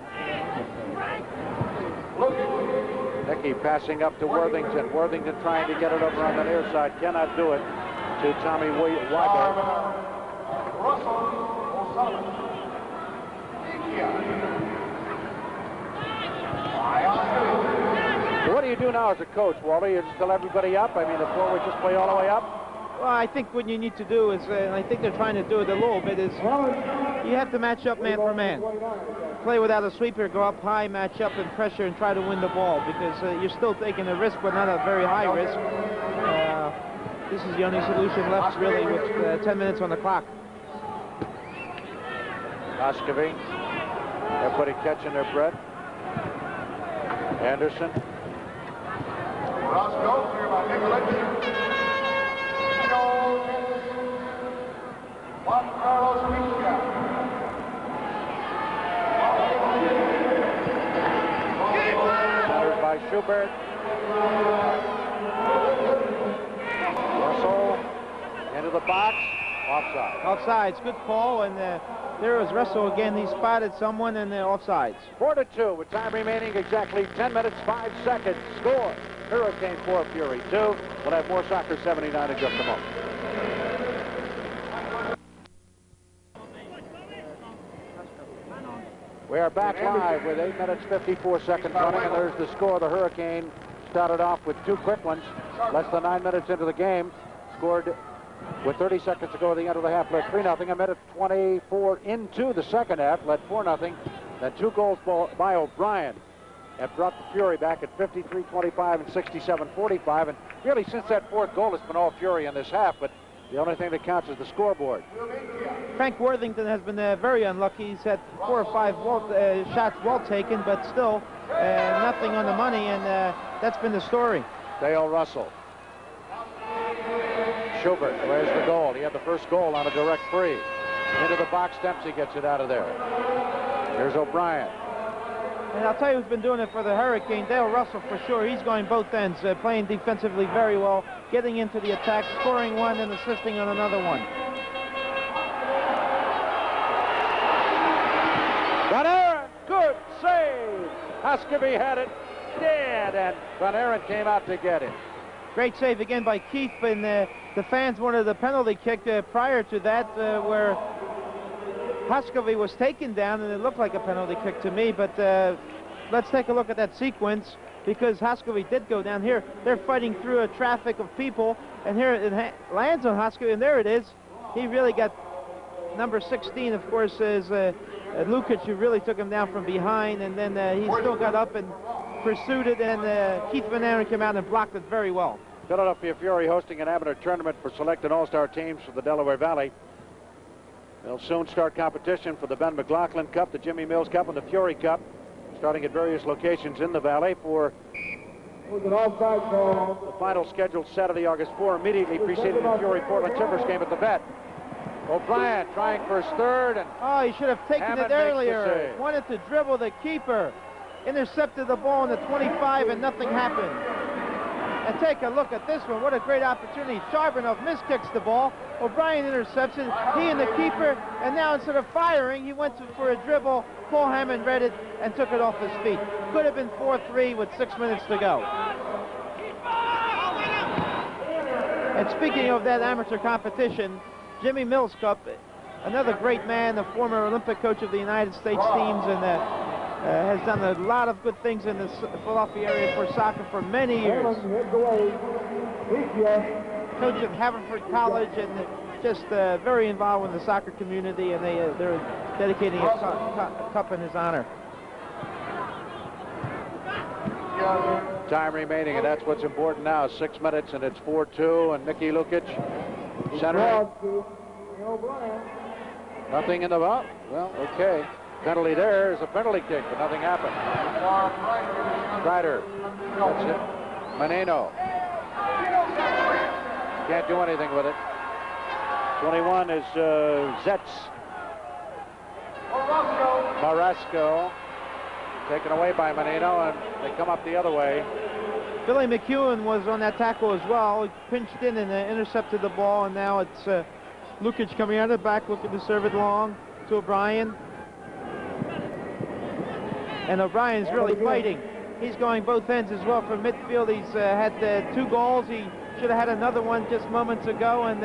Nicky passing up to Worthington. Worthington trying to get it over on the near side. Cannot do it to Tommy Weiber. So what do you do now as a coach, Walter? You just tell everybody up? I mean, the forwards just play all the way up? Well, I think what you need to do is, and I think they're trying to do it a little bit, is you have to match up man for man. Play without a sweeper, go up high, match up and pressure and try to win the ball, because you're still taking a risk, but not a very high risk. This is the only solution left, really, with 10 minutes on the clock. Askew, they're putting catch in their bread. Anderson. Roscoe, clear by Nikolic. Juan Carlos Vizca. Centered by Schubert. Russell into the box. Offside. Offsides. Good call, and there was Russell again. He spotted someone, and offsides. 4-2 with time remaining exactly 10 minutes, 5 seconds. Score. Hurricane 4, Fury 2. We'll have more Soccer 79 in just a moment. We are back live with 8 minutes, 54 seconds running, and there's the score. The Hurricane started off with 2 quick ones. Less than 9 minutes into the game. Scored with 30 seconds to go at the end of the half, led 3-0. A minute 24 into the second half, led 4-0. Then 2 goals by O'Brien have brought the Fury back at 53-25 and 67-45. And really, since that 4th goal, it's been all Fury in this half, but the only thing that counts is the scoreboard. Frank Worthington has been very unlucky. He's had 4 or 5 shots well taken, but still nothing on the money, and that's been the story. Dale Russell. Schubert, where's the goal? He had the first goal on a direct free. Into the box, Dempsey gets it out of there. Here's O'Brien. And I'll tell you who's been doing it for the Hurricane, Dale Russell for sure. He's going both ends, playing defensively very well, getting into the attack, scoring one and assisting on another one. Van Aaron, good save. Askew had it dead, and Van Aaron came out to get it. Great save again by Keith, and the fans wanted the penalty kick prior to that, where Askew was taken down, and it looked like a penalty kick to me, but let's take a look at that sequence, because Askew did go down here. They're fighting through a traffic of people, and here it lands on Askew, and there it is. He really got number 16, of course, is Lukic, who really took him down from behind, and then he still got up and pursued it, and Keith Van Aaron came out and blocked it very well. Philadelphia Fury hosting an amateur tournament for selected all-star teams from the Delaware Valley. They'll soon start competition for the Ben McLaughlin Cup, the Jimmy Mills Cup, and the Fury Cup, starting at various locations in the Valley for the final scheduled Saturday, August 4, immediately preceding the Fury-Portland Timbers game at the Vet. O'Brien trying for his third, and oh, he should have taken it earlier. Wanted to dribble the keeper. Intercepted the ball in the 25, and nothing happened. And take a look at this one. What a great opportunity. Charbonneau miskicks the ball. O'Brien intercepts it. He and the keeper, and now instead of firing, he went for a dribble. Paul Hammond read it and took it off his feet. Could have been 4-3 with 6 minutes to go. And speaking of that amateur competition, Jimmy Millscup, another great man, a former Olympic coach of the United States teams, and has done a lot of good things in the Philadelphia area for soccer for many years. Coach of Haverford College, and just very involved in the soccer community, and they're dedicating a cup in his honor. Time remaining, and that's what's important now. 6 minutes, and it's 4-2, and Mickey Lukic centering. Nothing in the box. Well, okay. Penalty there is a penalty kick, but nothing happened. Strider. That's it. Menino. Can't do anything with it. 21 is Zetz. Marasco. Taken away by Menino, and they come up the other way. Billy McEwen was on that tackle as well. He pinched in and intercepted the ball, and now it's Lukic coming out of the back looking to serve it long to O'Brien. And O'Brien's really fighting. He's going both ends as well from midfield. He's had 2 goals. He should have had another one just moments ago, and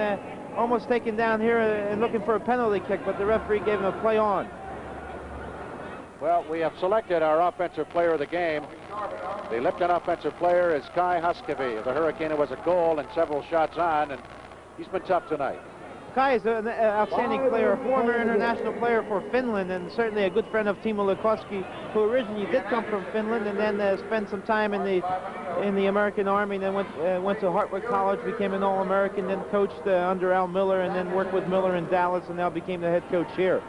almost taken down here and looking for a penalty kick, but the referee gave him a play on. Well, we have selected our offensive player of the game. The Lipton offensive player is Kai Haskevy of the Hurricane, who has a goal and several shots on, and he's been tough tonight. Kai is an outstanding player, a former international player for Finland, and certainly a good friend of Timo Lukoski, who originally did come from Finland and then spent some time in the American Army, and then went to Hartwick College, became an All-American, then coached under Al Miller, and then worked with Miller in Dallas, and now became the head coach here.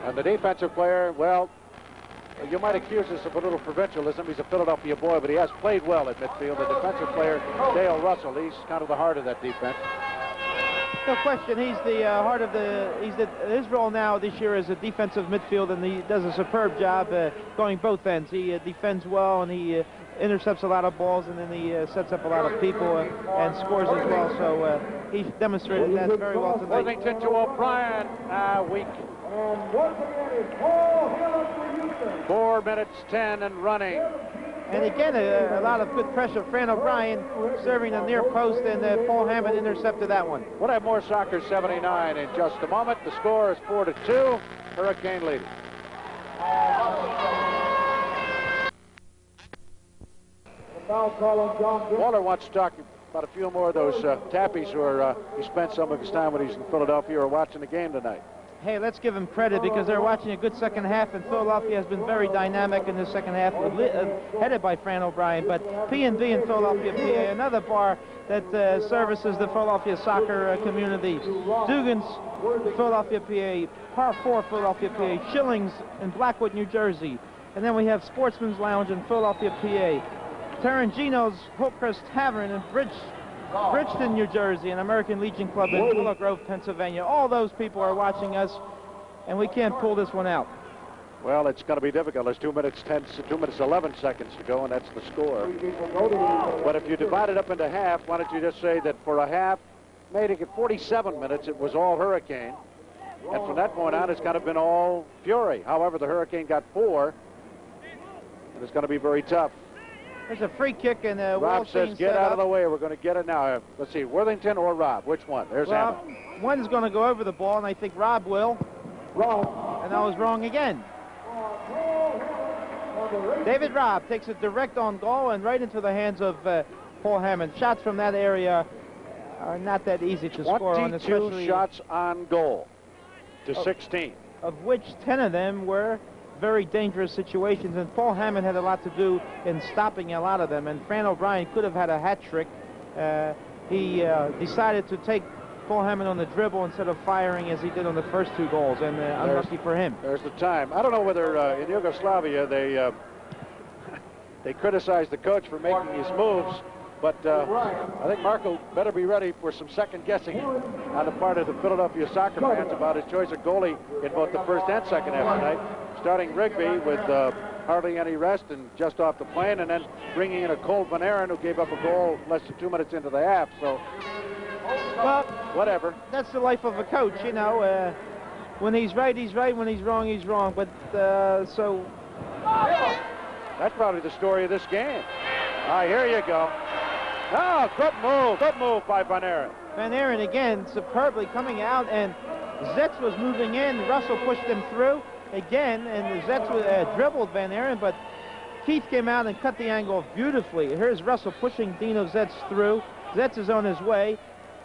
And the defensive player, well, you might accuse us of a little provincialism. He's a Philadelphia boy, but he has played well at midfield. The defensive player, Dale Russell, he's kind of the heart of that defense. No question, he's the heart of his role now this year is a defensive midfield, and he does a superb job going both ends. He defends well, and he intercepts a lot of balls, and then he sets up a lot of people and scores as well. So he demonstrated that very well tonight. Worthington to O'Brien, weak. And once again, it's Paul Hill for Houston. 4 minutes 10 and running. And again, a lot of good pressure. Fran O'Brien serving the near post, and Paul Hammond intercepted that one. We'll have more Soccer 79 in just a moment. The score is 4-2. Hurricane leading. Walter wants to talk about a few more of those tappies who he spent some of his time when he's in Philadelphia or watching the game tonight. Hey, let's give them credit because they're watching a good second half, and Philadelphia has been very dynamic in the second half, headed by Fran O'Brien. But P&B in Philadelphia, PA, another bar that services the Philadelphia soccer community. Dugan's, Philadelphia, PA, Par 4, Philadelphia, PA, Schillings in Blackwood, New Jersey. And then we have Sportsman's Lounge in Philadelphia, PA. Tarangino's Hillcrest Tavern in Bridgeton, New Jersey, and American Legion Club in Willow Grove, Pennsylvania. All those people are watching us, and we can't pull this one out. Well, it's going to be difficult. There's 2 minutes 11 seconds to go, and that's the score. But if you divide it up into half, why don't you just say that for a half, making it 47 minutes, it was all Hurricane. And from that point on, it's kind of been all Fury. However, the Hurricane got 4, and it's going to be very tough. There's a free kick, and Rob says, get out of the way. We're going to get it now. Let's see, Worthington or Rob? Which one? There's Hammond. One's going to go over the ball, and I think Rob will. And I was wrong again. David Robb takes it direct on goal and right into the hands of Paul Hammond. Shots from that area are not that easy to score on, especially 22 shots on goal to 16. Of which 10 of them were very dangerous situations, and Paul Hammond had a lot to do in stopping a lot of them, and Fran O'Brien could have had a hat trick. He decided to take Paul Hammond on the dribble instead of firing as he did on the first 2 goals, and unlucky for him. There's the time. I don't know whether in Yugoslavia they criticized the coach for making these moves, but I think Marco better be ready for some second guessing on the part of the Philadelphia soccer fans about his choice of goalie in both the first and second half tonight. Starting Rigby with hardly any rest and just off the plane, and then bringing in a Colt Van Aaron who gave up a goal less than 2 minutes into the half. So, well, whatever. That's the life of a coach, you know. When he's right, he's right. When he's wrong, he's wrong. But so that's probably the story of this game. All right, here you go. Oh, good move by Van Aren. Van Aren again superbly coming out, and Zetz was moving in. Russell pushed him through again, and Zetz dribbled Van Aren, but Keith came out and cut the angle beautifully. Here's Russell pushing Dino Zetz through. Zetz is on his way,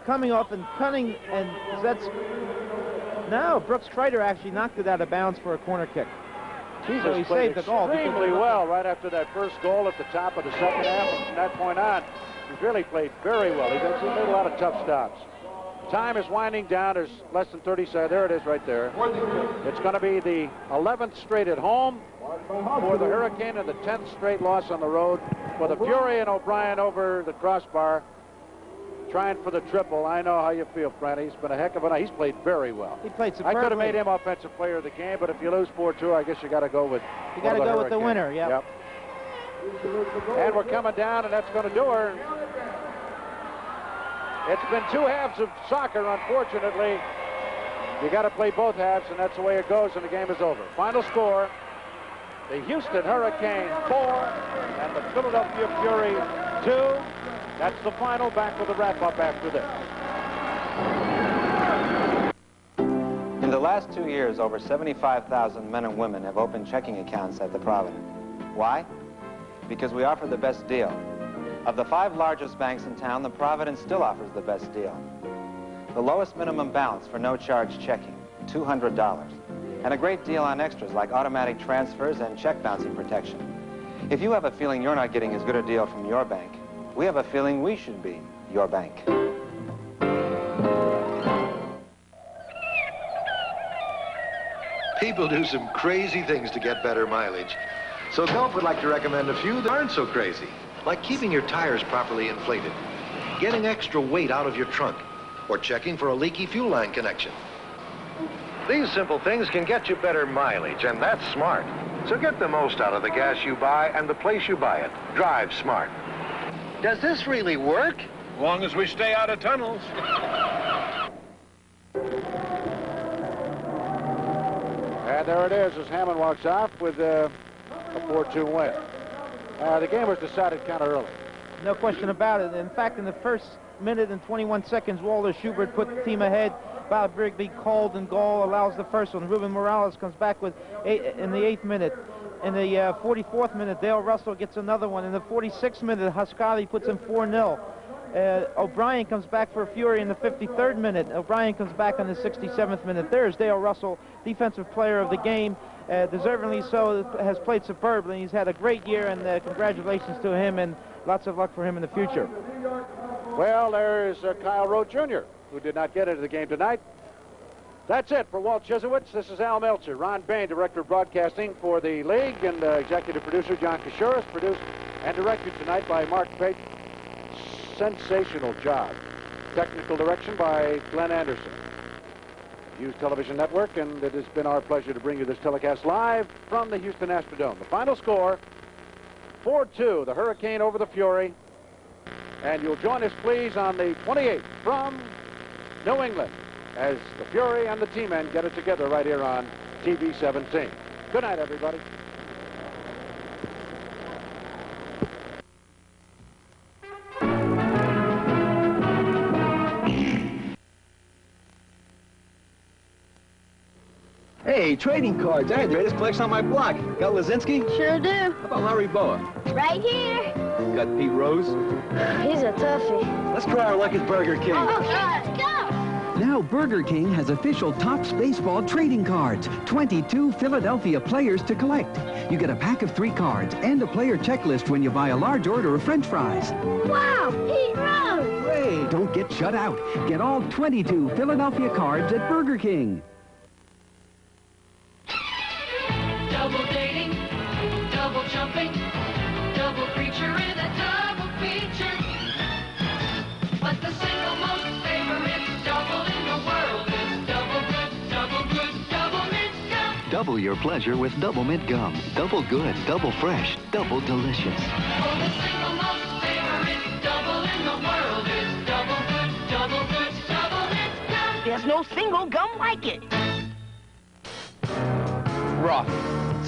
coming off and cutting, and Zetz. No, Brooks Kreider actually knocked it out of bounds for a corner kick. So he saved the goal. Extremely well right after that first goal at the top of the second half. And from that point on, he's really played very well. He's made a lot of tough stops. Time is winding down. There's less than 30 seconds. There it is right there. It's going to be the 11th straight at home for the Hurricane and the 10th straight loss on the road for the Fury, and O'Brien over the crossbar trying for the triple. I know how you feel, Franny. He's been a heck of a night. He's played very well. He played superbly. I could have made him offensive player of the game, but if you lose 4-2, I guess you got to go with the winner. Yep. And we're coming down, and that's going to do her. It's been 2 halves of soccer, unfortunately. You got to play both halves, and that's the way it goes, and the game is over. Final score, the Houston Hurricane 4 and the Philadelphia Fury 2. That's the final. Back with the wrap-up after this. In the last 2 years, over 75,000 men and women have opened checking accounts at the Provident. Why? Because we offer the best deal. Of the 5 largest banks in town, the Provident still offers the best deal. The lowest minimum balance for no-charge checking, $200. And a great deal on extras like automatic transfers and check bouncing protection. If you have a feeling you're not getting as good a deal from your bank, we have a feeling we should be your bank. People do some crazy things to get better mileage. So Gulf would like to recommend a few that aren't so crazy, like keeping your tires properly inflated, getting extra weight out of your trunk, or checking for a leaky fuel line connection. These simple things can get you better mileage, and that's smart. So get the most out of the gas you buy and the place you buy it. Drive smart. Does this really work? As long as we stay out of tunnels. And there it is as Hammond walks off with a 4-2 win. The game was decided kind of early. No question about it. In fact, in the first minute and 21 seconds, Walter Schubert put the team ahead. Bob Brigby called and goal, allows the first one. Ruben Morales comes back with in the 8th minute. In the 44th minute, Dale Russell gets another one. In the 46th minute, Hascali puts him 4-0. O'Brien comes back for Fury in the 53rd minute. O'Brien comes back on the 67th minute. There's Dale Russell, defensive player of the game. Deservingly so, has played superbly. He's had a great year, and congratulations to him, and lots of luck for him in the future. Well, there's Kyle Rowe Jr., who did not get into the game tonight. That's it for Walt Chiszewicz. This is Al Meltzer. Ron Bain, Director of Broadcasting for the League, and Executive Producer John Kashouris, produced and directed tonight by Mark Pate. Sensational job. Technical direction by Glenn Anderson. Hughes Television Network, and it has been our pleasure to bring you this telecast live from the Houston Astrodome. The final score, 4-2, the Hurricane over the Fury. And you'll join us, please, on the 28th from New England as the Fury and the T-Men get it together right here on TV 17. Good night, everybody. Hey, trading cards. I had the greatest collection on my block. Got Lazinski? Sure do. How about Larry Boa? Right here. Got Pete Rose? He's a toughie. Let's try our luck at Burger King. Oh, let's go. Now Burger King has official Topps baseball trading cards. 22 Philadelphia players to collect. You get a pack of 3 cards and a player checklist when you buy a large order of French fries. Wow, Pete Rose! Hooray! Don't get shut out. Get all 22 Philadelphia cards at Burger King. Double dating, double jumping, double creature in a double feature. But the single most favorite double in the world is double mint gum. Double your pleasure with Double Mint Gum. Double good, double fresh, double delicious. Oh, the single most favorite double in the world is double mint gum. There's no single gum like it. Rough,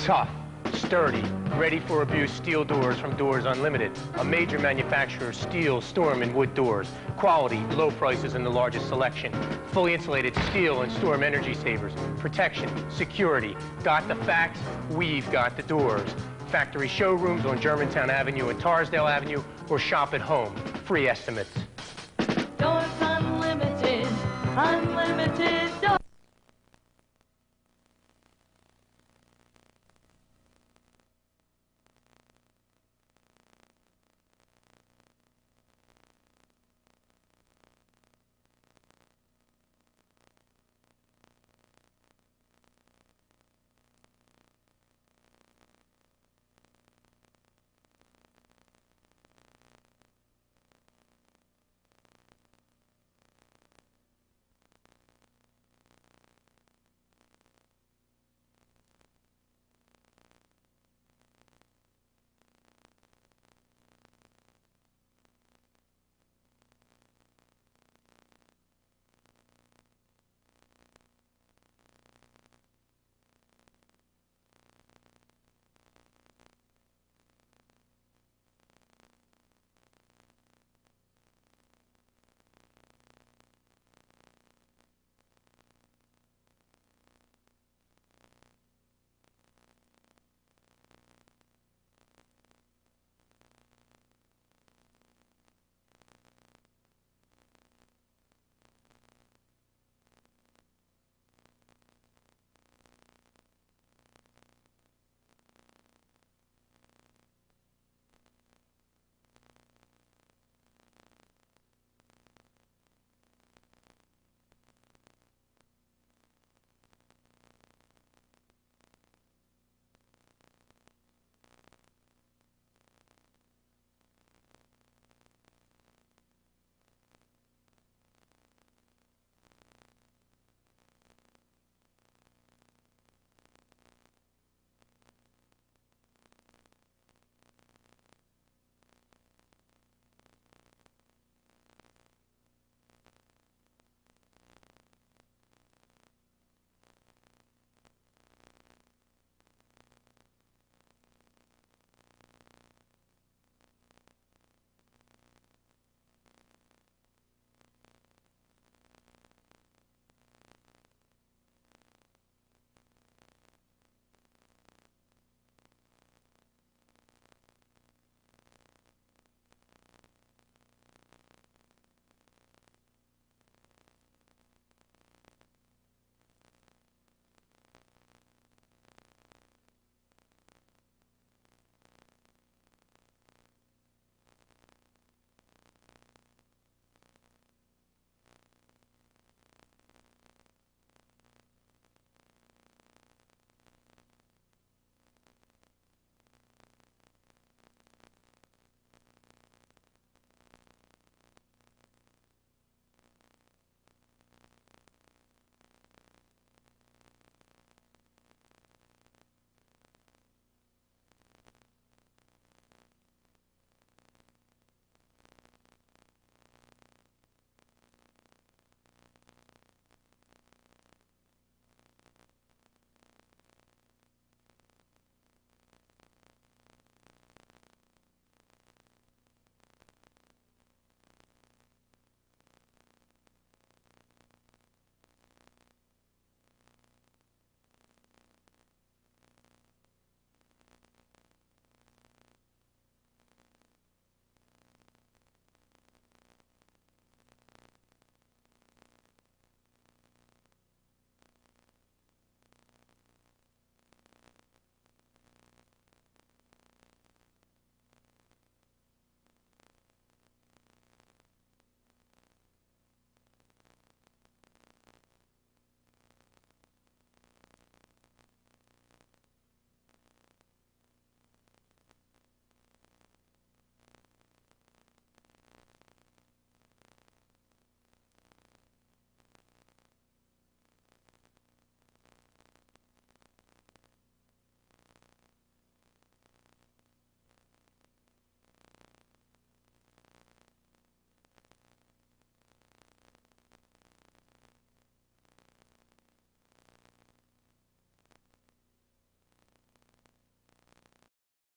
tough, sturdy, Ready for abuse steel doors from Doors Unlimited, a major manufacturer of steel, storm, and wood doors. Quality, low prices, and the largest selection. Fully insulated steel and storm energy savers. Protection, security. Got the facts? We've got the doors. Factory showrooms on Germantown Avenue and Tarsdale Avenue, or shop at home. Free estimates.